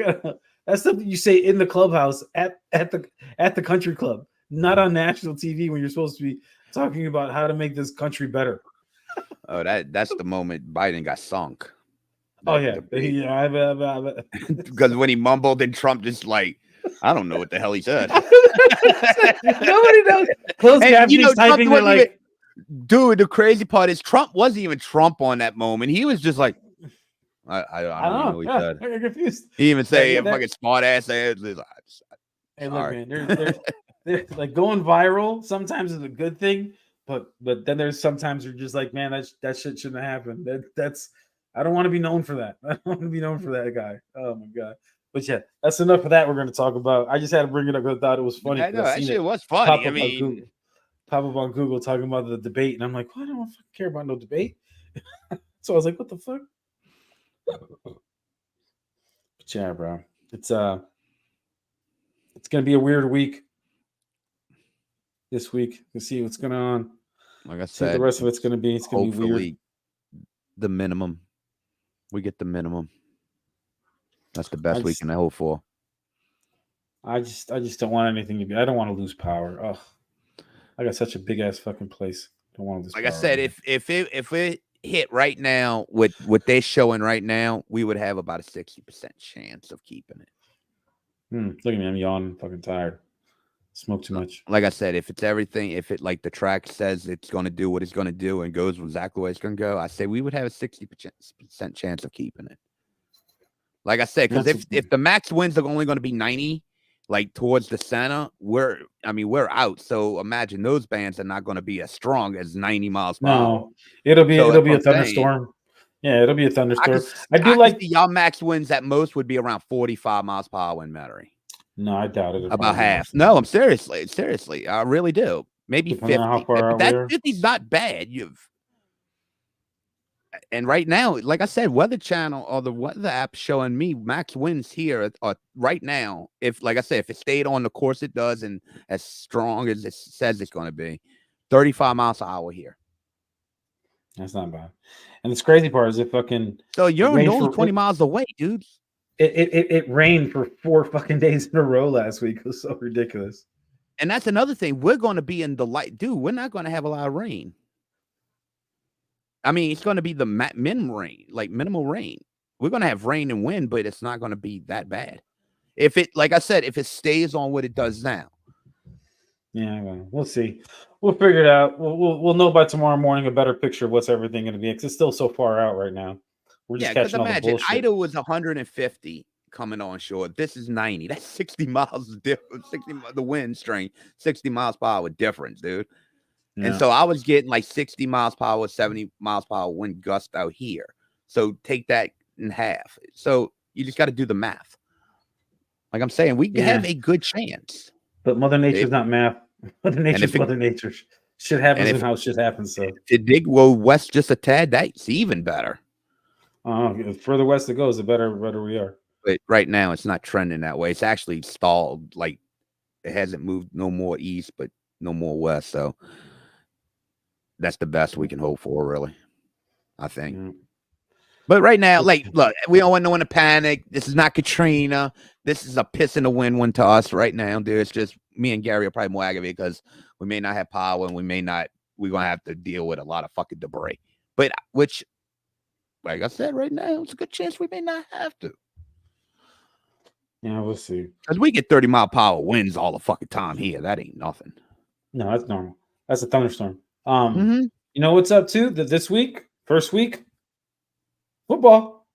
that's something you say in the clubhouse at the country club, not on national TV when you're supposed to be talking about how to make this country better. Oh, that's the moment Biden got sunk. Because when he mumbled and Trump just like, I don't know what the hell he said. Nobody knows. Closed captions typing there like, dude, the crazy part is Trump wasn't even Trump on that moment. He was just like, I don't know what he said. I'm confused. He even say a fucking smart ass. Hey, look, man, they're like going viral. Sometimes is a good thing, but then there's sometimes you're just like, man, that shit shouldn't have happened. That's I don't want to be known for that. I don't want to be known for that guy. Oh my god. But yeah, that's enough of that. We're going to talk about. I just had to bring it up because I thought it was funny. I know that shit was funny. I mean, pop up on Google talking about the debate, and I'm like, well, I don't care about no debate. So I was like, what the fuck? But yeah, bro, it's gonna be a weird week. This week, we'll see what's going on. Like I said, the rest of it's gonna be weird. The minimum, we get the minimum. That's the best we can hope for. I just don't want anything to be. I don't want to lose power. Oh, I got such a big ass fucking place. I don't want to lose. Like power. I said, if it hit right now with what they're showing right now, we would have about a 60% chance of keeping it. Look at me, I'm yawning, fucking tired. Smoke too much. Like I said, if it's everything, if it like the track says it's going to do what it's going to do and goes exactly where it's going to go, I say we would have a 60% chance of keeping it. Like I said, because if the max wins are only going to be 90, like towards the center, we're out. So imagine those bands are not going to be as strong as 90 miles per hour. No, it'll be a thunderstorm. Yeah, it'll be a thunderstorm. I do like y'all max wins at most would be around 45 miles per hour in Metairie. No, I doubt it. About half. No, I'm seriously, I really do. Maybe 50. That 50's not bad. And right now, like I said, Weather Channel or the weather app showing me max winds here right now. If, like I said, if it stayed on the course it does and as strong as it says it's going to be, 35 miles an hour here. That's not bad. And the crazy part is it fucking. So you're only 20 miles away, dude. It rained for 4 fucking days in a row last week. It was so ridiculous. And that's another thing. We're going to be in the light, dude. We're not going to have a lot of rain. I mean, it's going to be the minimal rain. We're going to have rain and wind, but it's not going to be that bad. If it, like I said, if it stays on what it does now. Yeah, well, we'll see. We'll figure it out. We'll know by tomorrow morning a better picture of what's everything going to be. Because it's still so far out right now. We're just catching all the bullshit. Idaho was 150 coming on shore. This is 90. That's 60 miles different. 60 the wind strength, 60 miles per hour difference, dude. Yeah. And so I was getting like 60 miles per hour, 70 miles per hour wind gust out here. So take that in half. So you just got to do the math. Like I'm saying, we have a good chance. But Mother Nature's not math. Mother Nature's Mother Nature. Shit happens and how shit happens. So if it did go west just a tad, that's even better. Further west it goes, the better we are. But right now, it's not trending that way. It's actually stalled. Like it hasn't moved no more east, but no more west. So that's the best we can hope for, really. I think. Yeah. But right now, like, look, we don't want no one to panic. This is not Katrina. This is a piss in the wind one to us right now, dude. It's just me and Gary are probably more aggravated because we may not have power and we're going to have to deal with a lot of fucking debris. But which, like I said, right now, it's a good chance we may not have to. Yeah, we'll see. Because we get 30 mile per hour winds all the fucking time here. That ain't nothing. No, that's normal. That's a thunderstorm. You know what's up too? This week, first week, football,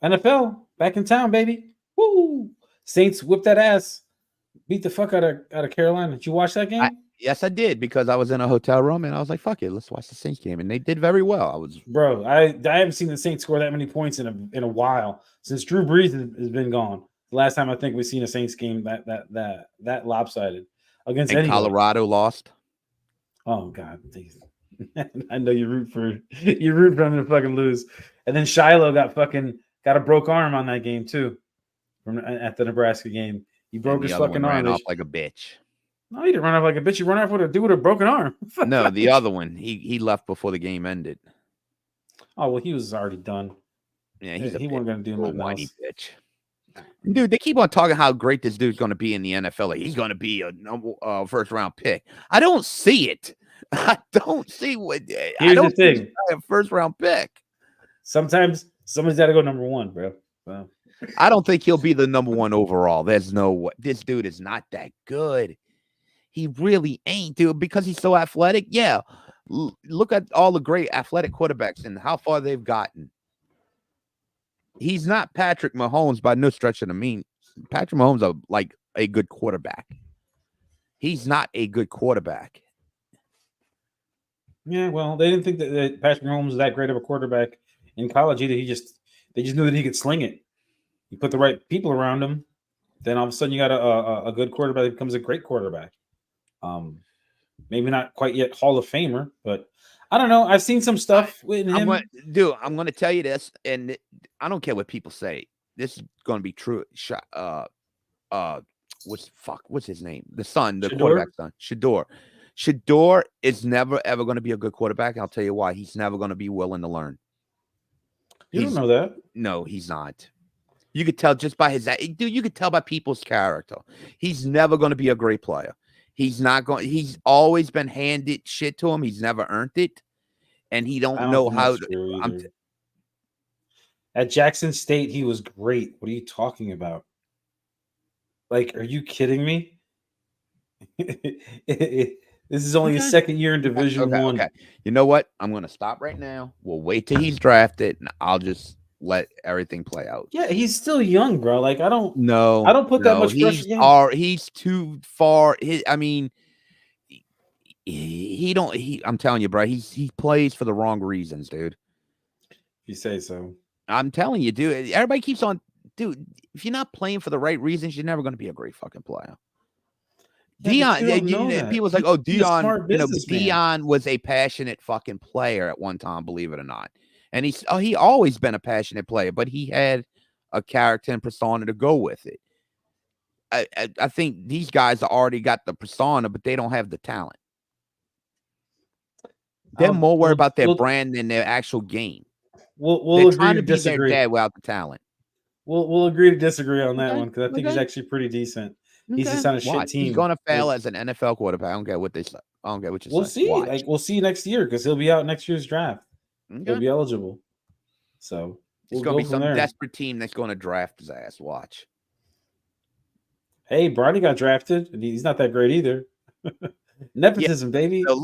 NFL, back in town, baby. Woo! Saints whipped that ass, beat the fuck out of Carolina. Did you watch that game? Yes, I did, because I was in a hotel room and I was like, "Fuck it, let's watch the Saints game," and they did very well. Bro, I haven't seen the Saints score that many points in a while since Drew Brees has been gone. The last time I think we've seen a Saints game that lopsided against and anybody. Colorado lost. Oh God, I know you root for them to fucking lose. And then Shiloh got a broke arm on that game too, at the Nebraska game. He broke his fucking arm. Ran off like a bitch. No, he didn't run off like a bitch. You run off with a dude with a broken arm. No, the other one. He left before the game ended. Oh well, he was already done. Yeah, he wasn't gonna do nothing whiny else. bitch. Dude, they keep on talking how great this dude's going to be in the NFL. Like, he's going to be a first round pick. I don't see it. I don't see what. Here's the thing: a first round pick. Sometimes somebody's got to go number one, bro. Well, I don't think he'll be the number one overall. There's no way. This dude is not that good. He really ain't, dude, because he's so athletic. Yeah. Look at all the great athletic quarterbacks and how far they've gotten. He's not Patrick Mahomes by no stretch of the mean. Patrick Mahomes is like a good quarterback. He's not a good quarterback. Yeah, well, they didn't think that Patrick Mahomes was that great of a quarterback in college either. They just knew that he could sling it. You put the right people around him, then all of a sudden you got a good quarterback that becomes a great quarterback. Maybe not quite yet Hall of Famer, but I don't know. I've seen some stuff with him. I'm going to tell you this, and I don't care what people say. This is going to be true. What's his name? The son, the quarterback son, Shador. Shador is never ever going to be a good quarterback. I'll tell you why. He's never going to be willing to learn. You don't know that? No, he's not. You could tell just by his dude. You could tell by people's character. He's never going to be a great player. He's not going. He's always been handed shit to him. He's never earned it, and he don't know how to. At Jackson State, he was great. What are you talking about? Like, are you kidding me? This is only his second year in Division One. Okay. You know what? I'm going to stop right now. We'll wait till he's drafted, and I'll just let everything play out. Yeah, he's still young, bro. Like, I don't put that much pressure on. He's too far. I'm telling you, bro. He plays for the wrong reasons, dude. You say so. I'm telling you, dude. Everybody keeps on, dude. If you're not playing for the right reasons, you're never going to be a great fucking player. Yeah, Dion, people's like, oh, Dion, Dion was a passionate fucking player at one time, believe it or not. And he always been a passionate player, but he had a character and persona to go with it. I think these guys already got the persona, but they don't have the talent. They're more worried about their brand than their actual game. We'll agree to disagree. Their dad without the talent. We'll agree to disagree on that one because I think he's actually pretty decent. He's just on a shit team. He's gonna fail as an NFL quarterback. I don't care what they say. I don't care what you say. We'll see. Like, we'll see next year because he'll be out next year's draft. Okay. He'll be eligible. So it's gonna be some desperate team that's gonna draft his ass. Watch. Hey, Bronny got drafted, and he's not that great either. Nepotism, baby. The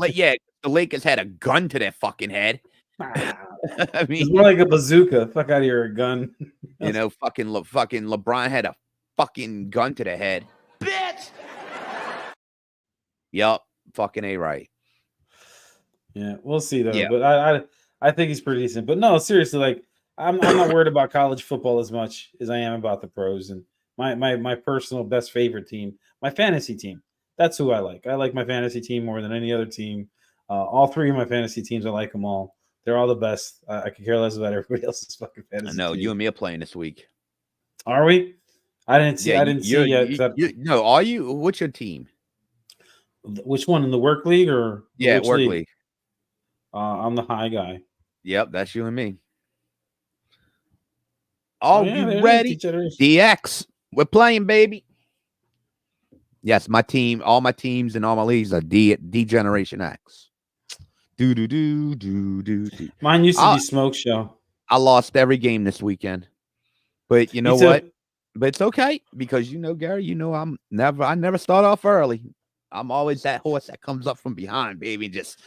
Lakers had a gun to their fucking head. I mean, it's more like a bazooka. Fuck out of here, a gun. You know, fucking LeBron had a fucking gun to the head. Bitch. Yup, fucking A right. Yeah, we'll see though. Yeah. But I think he's pretty decent. But no, seriously, like I'm not worried about college football as much as I am about the pros. And my personal best favorite team, my fantasy team. That's who I like. I like my fantasy team more than any other team. All three of my fantasy teams, I like them all. They're all the best. I could care less about everybody else's fucking fantasy. I know team. You and me are playing this week. Are we? I didn't see. I didn't see yet. No, are you? What's your team? Which one, in the work league or work league? I'm the high guy. Yep, that's you and me. Are you ready? DX, we're playing, baby. Yes, my team, all my teams and all my leagues are D Generation X. Do. Mine used to be Smoke Show. I lost every game this weekend, but you know what? But it's okay because Gary, I never start off early. I'm always that horse that comes up from behind, baby, just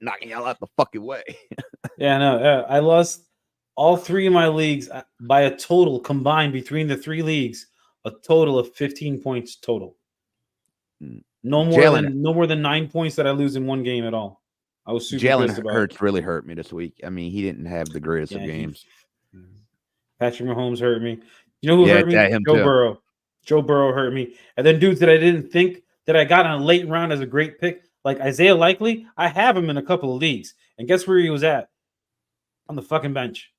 knocking y'all out the fucking way. Yeah, no, I lost All three of my leagues, by a total combined between the three leagues, a total of 15 points total. No more than 9 points that I lose in one game at all. I was super pissed about Hurts really hurt me this week. I mean, he didn't have the greatest of games. Patrick Mahomes hurt me. You know who hurt me? Joe Burrow. Joe Burrow hurt me. And then dudes that I didn't think that I got on a late round as a great pick, like Isaiah Likely, I have him in a couple of leagues. And guess where he was at? On the fucking bench.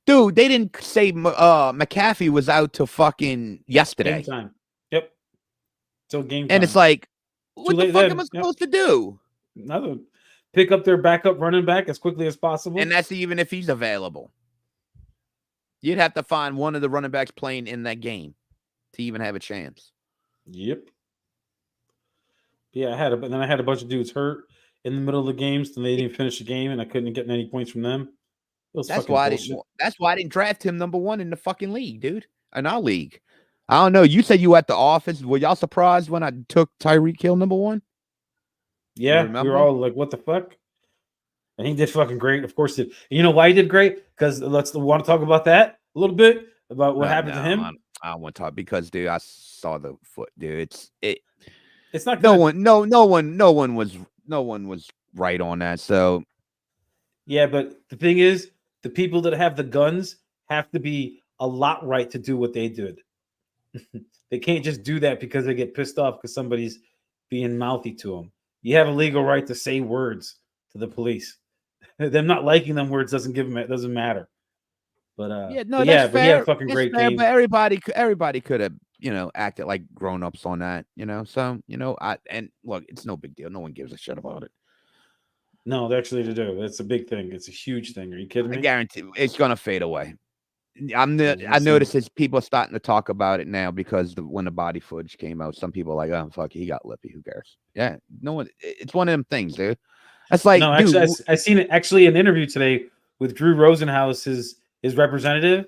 Dude, they didn't say McAfee was out till fucking yesterday. Game time. Yep. Till game time. And it's like, what the fuck am I supposed to do? Nothing. Pick up their backup running back as quickly as possible. And that's even if he's available. You'd have to find one of the running backs playing in that game to even have a chance. Yep. Yeah, but then I had a bunch of dudes hurt in the middle of the games, and they didn't finish the game, and I couldn't get any points from them. That's why I didn't draft him number one in the fucking league, dude. In our league. I don't know. You said you were at the office. Were y'all surprised when I took Tyreek Hill number one? Yeah, we were all like, what the fuck? And he did fucking great. Of course, did. You know why he did great? Because want to talk about that a little bit about what happened to him. I don't want to talk because, dude, I saw the foot, dude. It's not. No one was right on that. So, yeah, but the thing is, the people that have the guns have to be a lot right to do what they did. They can't just do that because they get pissed off because somebody's being mouthy to them. You have a legal right to say words to the police. Them not liking them words doesn't matter. But that's fair. But he had a fucking great game. But everybody could have, acted like grown-ups on that, So, and look, it's no big deal. No one gives a shit about it. No, actually to do. It's a big thing. It's a huge thing. Are you kidding me? I guarantee it's gonna fade away. I noticed as people are starting to talk about it now because when the body footage came out, some people are like, oh fuck, he got lippy. Who cares? Yeah, no one. It's one of them things, dude. That's like, no, dude, actually, I seen it actually an interview today with Drew Rosenhaus, his representative,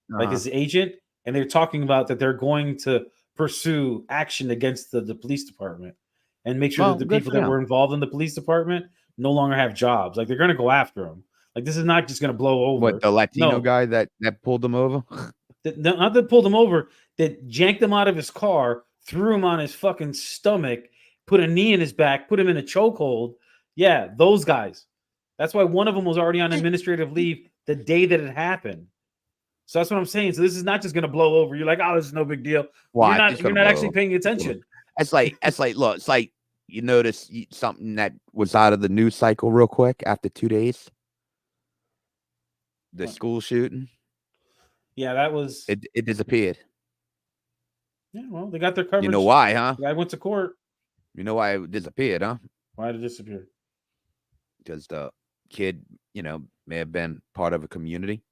like his agent, and they're talking about that they're going to pursue action against the police department and make sure that the people that were involved in the police department no longer have jobs. Like they're going to go after them. Like this is not just going to blow over. What, the Latino guy that pulled him over? Not that pulled him over, that janked him out of his car, threw him on his fucking stomach, put a knee in his back, put him in a chokehold. Yeah, those guys. That's why one of them was already on administrative leave the day that it happened. So that's what I'm saying. So this is not just going to blow over. You're like, oh, this is no big deal. Why? You're not actually paying attention. Look, it's like you notice something that was out of the news cycle real quick after 2 days. The school shooting. Yeah, that was it disappeared. Yeah, well, they got their coverage. You know why, huh? The guy went to court. You know why it disappeared, huh? Why did it disappear? Because the kid, may have been part of a community.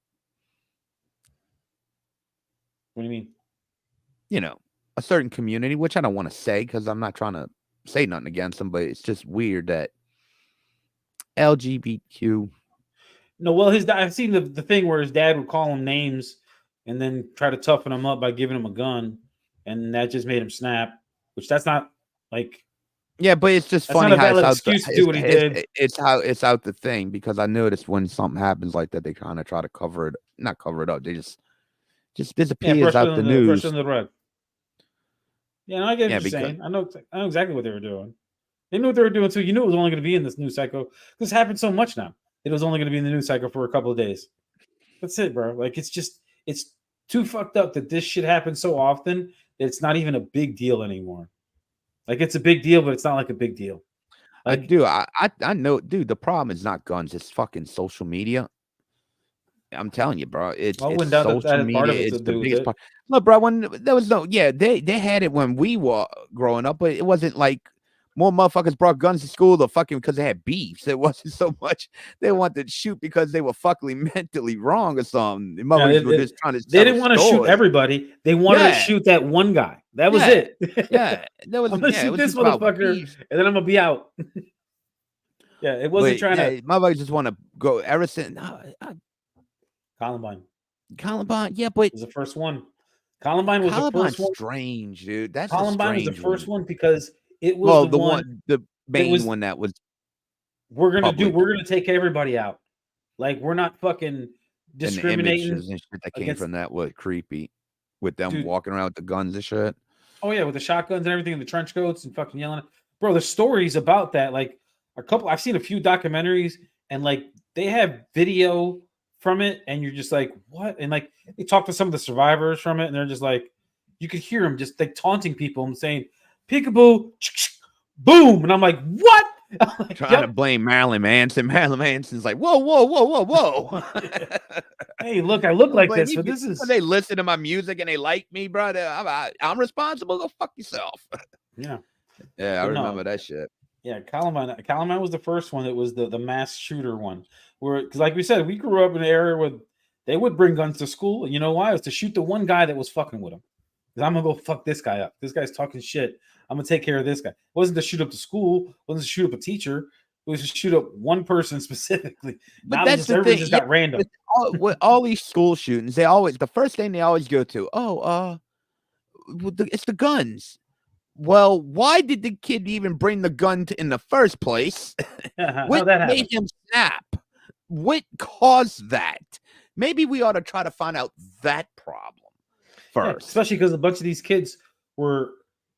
What do you mean? A certain community, which I don't want to say because I'm not trying to say nothing against them, but it's just weird that LGBTQ. No, well, I've seen the thing where his dad would call him names and then try to toughen him up by giving him a gun, and that just made him snap. Which that's not like. Yeah, but it's just funny how it's excuse to do what he did. It's how it's out the thing because I noticed when something happens like that, they kind of try to not cover it up. They just disappears out the news. Brush under the rug. Yeah, no, I get what you're saying. I know exactly what they were doing. They knew what they were doing too. You knew it was only going to be in this news cycle. This happens so much now. It was only going to be in the news cycle for a couple of days. That's it, bro. Like it's too fucked up that this shit happens so often that it's not even a big deal anymore. Like it's a big deal, but it's not like a big deal. Like, I know, dude. The problem is not guns; it's fucking social media. I'm telling you, bro. It's social media. It's the biggest part. Look, bro. When there was they had it when we were growing up, but it wasn't like more motherfuckers brought guns to school to fucking because they had beefs. It wasn't so much they wanted to shoot because they were fucking mentally wrong or something. The motherfuckers were just trying to. They didn't want to shoot everybody. They wanted to shoot that one guy. That was it. Yeah, that was. I'm gonna shoot this motherfucker, and then I'm gonna be out. Yeah, it wasn't trying to. Motherfuckers just want to go. Ever since Columbine, yeah, but it was the first one. Columbine was the first one. Strange, dude. That's Columbine was the first one because it was the main one that was. We're gonna take everybody out. Like we're not fucking discriminating and the images and shit that came against- from that was creepy with them Dude. walking around with the guns and shit. Oh yeah, with the shotguns and everything, and the trench coats and fucking yelling. Bro, there's stories about that. Like I've seen a few documentaries, and like they have video from it, and you're just like, what? And like they talk to some of the survivors from it, and they're just like, you could hear them just like taunting people and saying, "Peekaboo, boom," and I'm like, what? I'm like, Trying to blame Marilyn Manson. Marilyn Manson's like, whoa, whoa, whoa, whoa, whoa. Hey, look, I look like this, but this is. They listen to my music and they like me, bro. I'm responsible. Go fuck yourself. Yeah. Yeah, I But no. remember that shit. Yeah, Columbine was the first one that was the mass shooter one. Where, because like we said, we grew up in an area where they would bring guns to school. And you know why? It was to shoot the one guy that was fucking with them. Because I'm gonna go fuck this guy up. This guy's talking shit. I'm gonna take care of this guy. It wasn't to shoot up the school. It wasn't to shoot up a teacher. It was to shoot up one person specifically. But now that's the everybody thing. just got random. With all these school shootings, the first thing they always go to, it's the guns. Well, why did the kid even bring the gun in the first place? What made him snap? What caused that? Maybe we ought to try to find out that problem first. Yeah, especially because a bunch of these kids were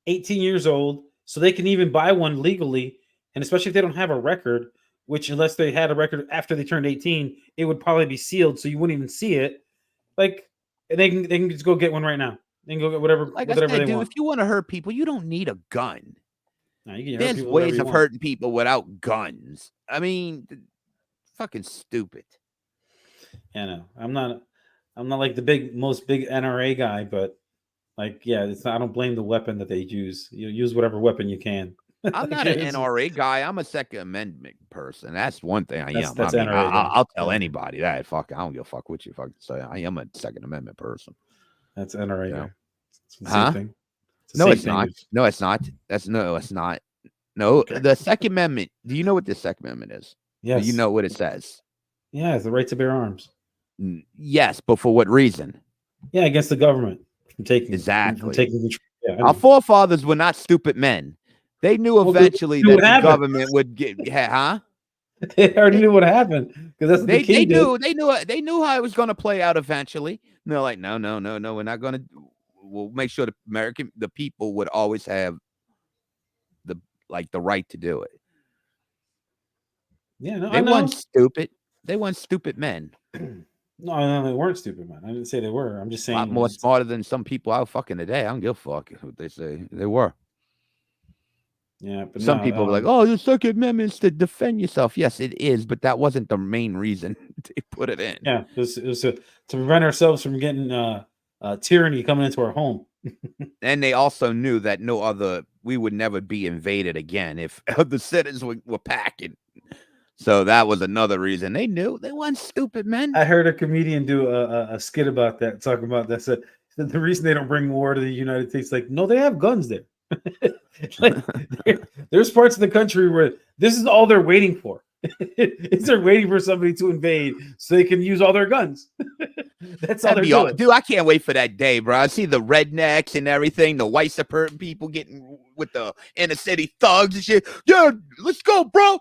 18 years old, so they can even buy one legally. And especially if they don't have a record, which unless they had a record after they turned 18, it would probably be sealed, so you wouldn't even see it. Like they can just go get one right now. They can go get whatever they want. If you want to hurt people, you don't need a gun. No, you can There's ways of hurting people without guns. I mean, fucking stupid. Yeah, no, I'm not like the most big NRA guy, but like, yeah, it's not, I don't blame the weapon that they use. You use whatever weapon you can. I'm not an NRA guy. I'm a Second Amendment person. That's one thing I am. That's I mean, NRA, I'll tell anybody that. Fuck, I don't give a fuck what you fucking say. I am a Second Amendment person. That's NRA. Yeah. It's the same thing. No, it's not. No, it's not. It's not. No, Okay. The Second Amendment. Do you know what the Second Amendment is? Yes. Do you know what it says? Yeah, it's the right to bear arms. Yes, but for what reason? Yeah, against the government from taking Exactly. from taking control. Yeah, Our forefathers were not stupid men. They knew eventually that the government would get, huh? They already knew what happened because that's what they the king knew. did. They knew how it was going to play out eventually. And they're like, no, we're not going to. We'll make sure the people would always have the right to do it. Yeah, no, they weren't stupid. They weren't stupid men. No, they weren't stupid, man. I didn't say they were. I'm just saying A lot more smarter than some people out fucking today. I don't give a fuck what they say. They were. Yeah, but some people were like, "Oh, the Second Amendment is to defend yourself." Yes, it is, but that wasn't the main reason they put it in. Yeah, it was to prevent ourselves from getting tyranny coming into our home. And they also knew that we would never be invaded again if the citizens were packing. So that was another reason. They knew. They weren't stupid, man. I heard a comedian do a skit about that, talking about that. Said the reason they don't bring war to the United States, like, no, they have guns there. Like, there's parts of the country where this is all they're waiting for. They're waiting for somebody to invade so they can use all their guns. That's all they're doing. Dude, I can't wait for that day, bro. I see the rednecks and everything, the white suburban people getting with the inner city thugs and shit. Yeah, let's go, bro.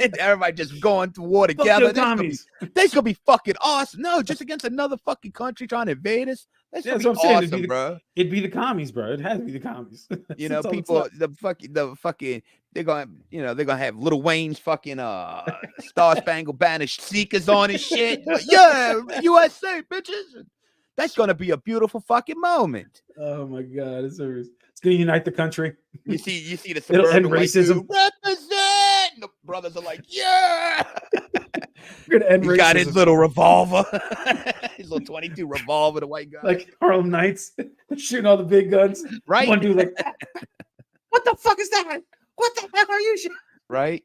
And everybody just going to war together. That's gonna be fucking awesome. No, just against another fucking country trying to invade us. That's what I'm saying. Awesome, bro. It'd be the commies, bro. It has to be the commies. You know, people, the fucking, they're gonna have Lil Wayne's fucking Star Spangled Banner seekers on and shit. Like, yeah, USA bitches. That's gonna be a beautiful fucking moment. Oh my god, it's gonna unite the country. You see the it'll end racism. Represent. And the brothers are like, yeah. We're gonna end He racism. got his little revolver, his little 22 revolver. The white guy, like Harlem Nights, shooting all the big guns. Right? One dude like, what the fuck is that? What the heck are you shooting? Right?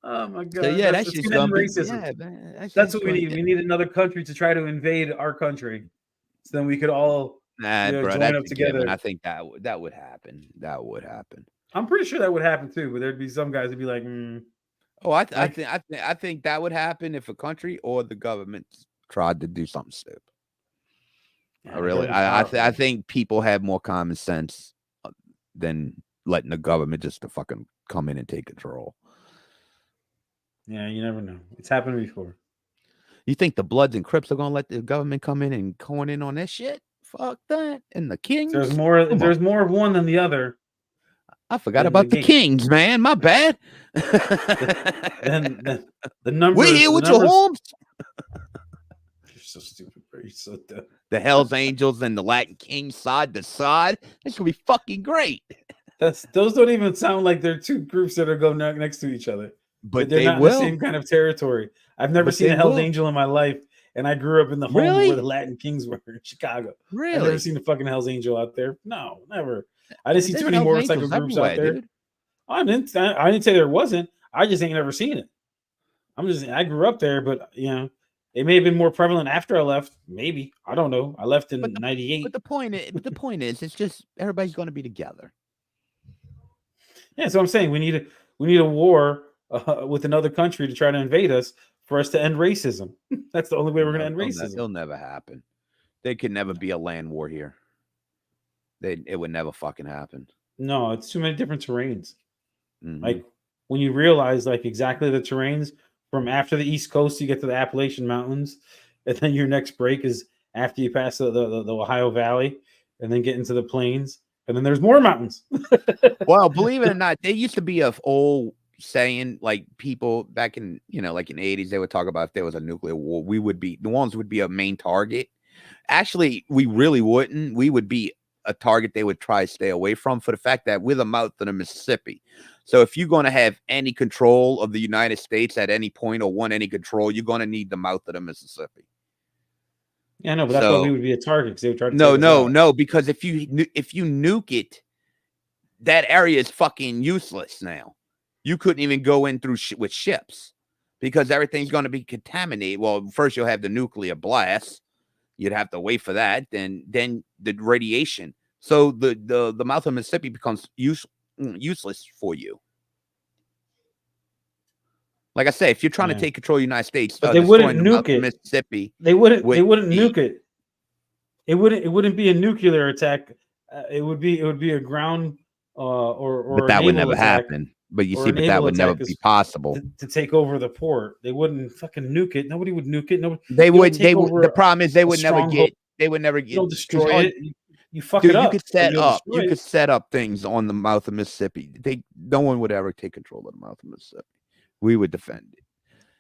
Oh my god! So yeah, that's just racism. Yeah, man, that's what we need. We need another country to try to invade our country, so then we could all bro, join up together. I think that would happen. That would happen. I'm pretty sure that would happen too, but there'd be some guys that'd be like, "Oh, I think that would happen if a country or the government tried to do something stupid." Yeah, I think people have more common sense than letting the government just to fucking come in and take control. Yeah, you never know. It's happened before. You think the Bloods and Crips are gonna let the government come in and coin in on that shit? Fuck that. And the Kings. There's more. There's more of one than the other. I forgot about the Kings, man. My bad. Then the numbers. We here with your homes. You're so stupid, bro. You're so dumb. The Hells Angels and the Latin Kings side to side. This gonna be fucking great. Those don't even sound like they're two groups that are going next to each other. But they're they not will. in the same kind of territory. I've never seen a Hells Angel in my life, and I grew up in the home where the Latin Kings were in Chicago. Really? I've never seen a fucking Hells Angel out there. No, never. I didn't see too many motorcycle groups out there. Dude. I didn't say there wasn't. I just ain't never seen it. I grew up there, but you know, it may have been more prevalent after I left. Maybe. I don't know. I left in '98. But the point is, it's just everybody's going to be together. Yeah, so I'm saying we need a war with another country to try to invade us for us to end racism. That's the only way we're going to end racism. It'll never happen. There could never be a land war here. It would never fucking happen. No, it's too many different terrains. Mm-hmm. Like when you realize like exactly the terrains from after the East Coast, you get to the Appalachian Mountains, and then your next break is after you pass the Ohio Valley, and then get into the plains, and then there's more mountains. Well, believe it or not, there used to be a old saying, like people back in, like in the 80s, they would talk about if there was a nuclear war, New Orleans would be a main target. Actually, we really wouldn't. We would be a target they would try to stay away from for the fact that we're the mouth of the Mississippi. So if you're going to have any control of the United States at any point or want any control, you're going to need the mouth of the Mississippi. Yeah, no, but that's why we would be a target because they would try to. No, because if you nuke it, that area is fucking useless now. You couldn't even go in through with ships because everything's going to be contaminated. Well, first you'll have the nuclear blast. You'd have to wait for that. Then the radiation. So the mouth of Mississippi becomes useless for you. Like I said, if you're trying to take control of the United States, but they wouldn't nuke it. Mississippi. They wouldn't nuke it. It wouldn't be a nuclear attack. It would be a ground or. But that would never happen. But you see, but that would never be possible to take over the port. They wouldn't fucking nuke it. Nobody would nuke it. Nobody. They would. The problem is they would never get. They would never get. They'll destroy it. You fuck it up. You could set up things on the mouth of Mississippi. No one would ever take control of the mouth of Mississippi. We would defend it.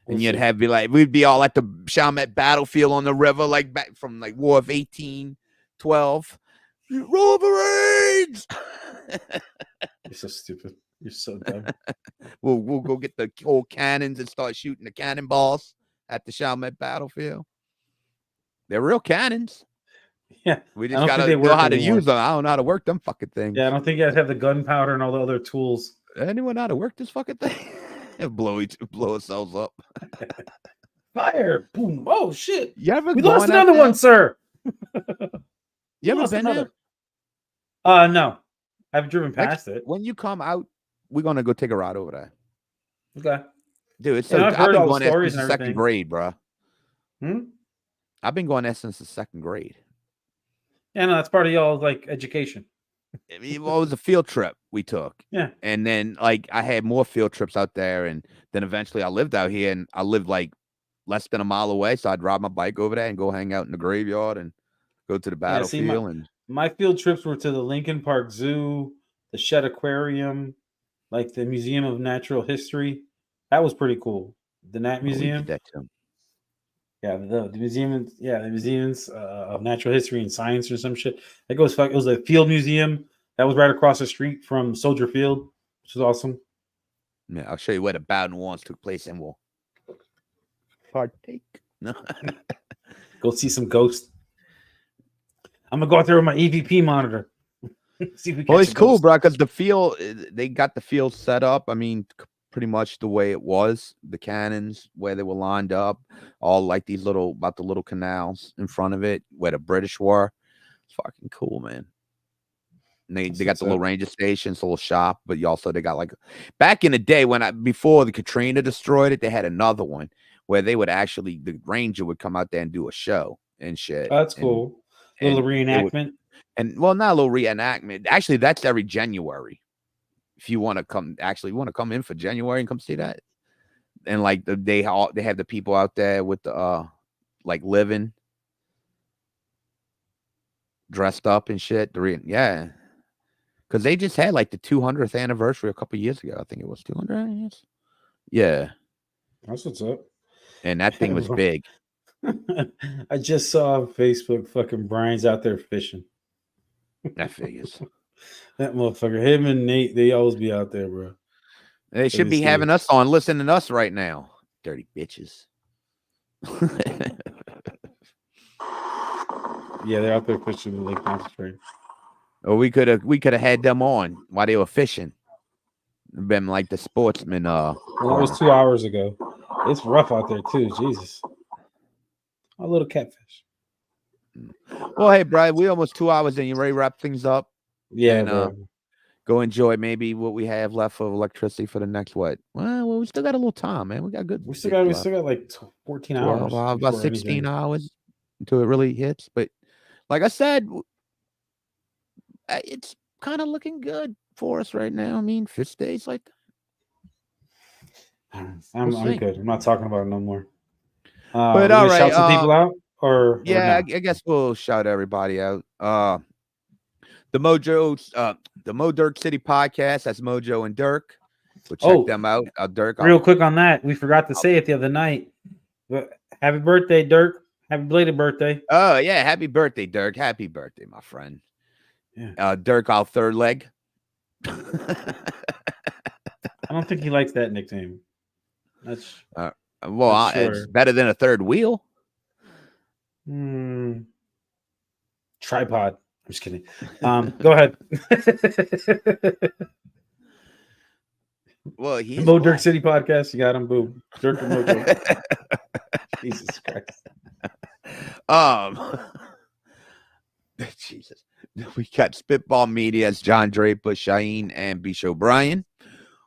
And we'd be all at the Chalmette battlefield on the river, like back from like War of 1812. Wolverines! You're so stupid. You're so dumb. We'll go get the old cannons and start shooting the cannonballs at the Chalmette battlefield. They're real cannons. Yeah. We just gotta know how to use them. I don't know how to work them fucking things. Yeah, I don't think you guys have the gunpowder and all the other tools. Anyone know how to work this fucking thing? blow ourselves up. Fire! Boom! Oh shit! We lost another one, sir. You ever been there? No, I've driven past it. When you come out, we're gonna go take a ride over there. Okay, dude. It's I've been going there since the second grade, bro. I've been going there since the second grade. Yeah, no, that's part of y'all's like education. It was a field trip we took. Yeah. And then like I had more field trips out there, and then eventually I lived out here, and I lived like less than a mile away. So I'd ride my bike over there and go hang out in the graveyard and go to the battlefield. My field trips were to the Lincoln Park Zoo, the Shedd Aquarium, like the Museum of Natural History. That was pretty cool. The Nat Museum. We did that too. Yeah, the museum. Yeah, the museums of natural history and science or some shit. It was a field museum that was right across the street from Soldier Field, which is awesome. Yeah, I'll show you where the Battle of New Orleans took place, and we'll partake. No, go see some ghosts. I'm gonna go out there with my EVP monitor. See if we well, it's cool, bro, because the field they got the field set up. I mean, pretty much the way it was, the cannons where they were lined up, all like these little canals in front of it where the British were. It's fucking cool, man. And they got the little ranger stations, the little shop, but they got like back in the day before the Katrina destroyed it, they had another one where they would the ranger would come out there and do a show and shit. Oh, that's cool. A little reenactment. Not a little reenactment. Actually, that's every January. If you want to come in for January and come see that, and like they have the people out there with the like living dressed up and shit. Yeah, because they just had like the 200th anniversary a couple years ago. I think it was 200 years. Yeah, that's what's up. And that thing was big. I just saw on Facebook fucking Brian's out there fishing. That figures. That motherfucker, him and Nate, they always be out there, bro. They should be having us on, listening to us right now. Dirty bitches. Yeah, they're out there fishing in Lake Concentrate. Or we could have had them on while they were fishing. Been like the sportsman. Well, that was 2 hours ago. It's rough out there too. Jesus. A little catfish. Well, hey, Brian, we almost 2 hours in. You ready to wrap things up? Yeah, and go enjoy maybe what we have left of electricity for the next what? Well, we still got a little time, man. We got good. We still got like 14 hours. About 16 hours until it really hits. But like I said, it's kind of looking good for us right now. I mean, fish days like that. I'm good. I'm not talking about it no more. But all right, shout some people out, or yeah, or no? I guess we'll shout everybody out. The Mo Dirk City podcast. That's Mojo and Dirk. So check them out. Dirk. Real quick on that, we forgot to say it the other night. But happy birthday, Dirk! Happy belated birthday. Oh yeah, happy birthday, Dirk! Happy birthday, my friend. Yeah. Dirk, our third leg. I don't think he likes that nickname. That's well, it's better than a third wheel. Tripod. I'm just kidding. Go ahead. Well, he's Mo Dirk City podcast. You got him. Boom. Dirk and Mojo. Jesus Christ. Jesus. We got Spitball Media as John Draper, Shaheen, and Bish O'Brien.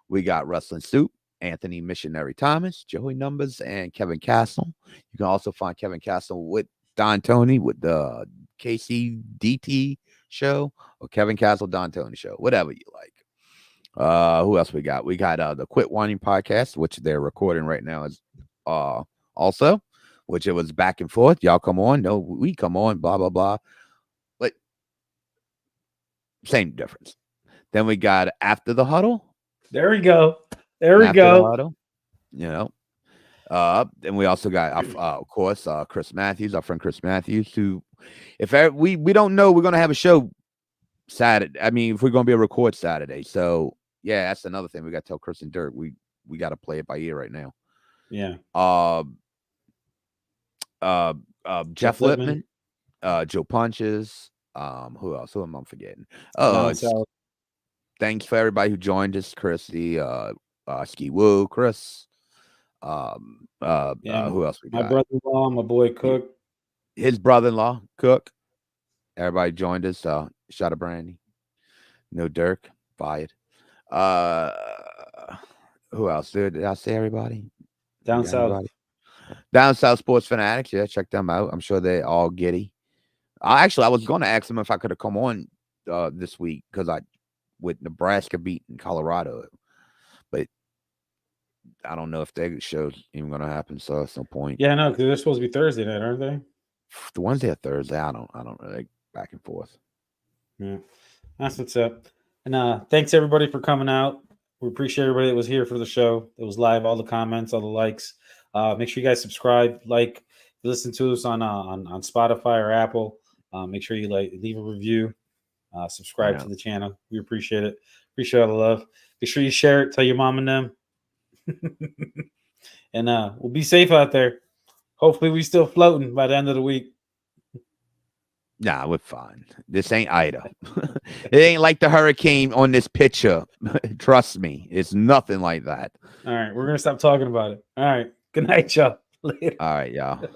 We got Wrestling Soup, Anthony Missionary Thomas, Joey Numbers, and Kevin Castle. You can also find Kevin Castle with Don Tony with the KCDT show, or Kevin Castle Don Tony show, whatever you like. Who else we got? We got the Quit Whining podcast, which they're recording right now, is also, which it was back and forth. Y'all come on, no, we come on, blah blah blah. But same difference. Then we got After the Huddle. There we go. There we go. You know. And we also got, of course, Chris Matthews, our friend Chris Matthews, who, if we don't know, we're going to have a show Saturday. I mean, if we're going to be a record Saturday. So, yeah, that's another thing. We got to tell Chris and Dirk. We got to play it by ear right now. Yeah. Jeff Lippman, Joe Punches. Who else? Who am I forgetting? Thanks for everybody who joined us. Christy, Ski Woo, Chris. Who else we got? My brother-in-law, my boy Cook. His brother-in-law, Cook. Everybody joined us. Shot of brandy. No Dirk. Fired. Who else? Did I say everybody? Down South. Everybody? Down South Sports Fanatics. Yeah, check them out. I'm sure they're all giddy. I was going to ask them if I could have come on this week because with Nebraska beating Colorado. But I don't know if their show's even going to happen, so it's no point. Yeah, no, because they're supposed to be Thursday night, aren't they? The Wednesday or Thursday, I don't really back and forth. Yeah, that's what's up. And thanks everybody for coming out. We appreciate everybody that was here for the show. It was live, all the comments, all the likes. Make sure you guys subscribe, like, listen to us on Spotify or Apple. Make sure you leave a review, subscribe to the channel. We appreciate it. Appreciate all the love. Make sure you share it. Tell your mom and them. And we'll be safe out there. Hopefully we still floating by the end of the week. Nah, we're fine. This ain't Ida. It ain't like the hurricane on this picture. Trust me, it's nothing like that. All right, we're gonna stop talking about it. All right, good night, y'all. Later. All right, y'all.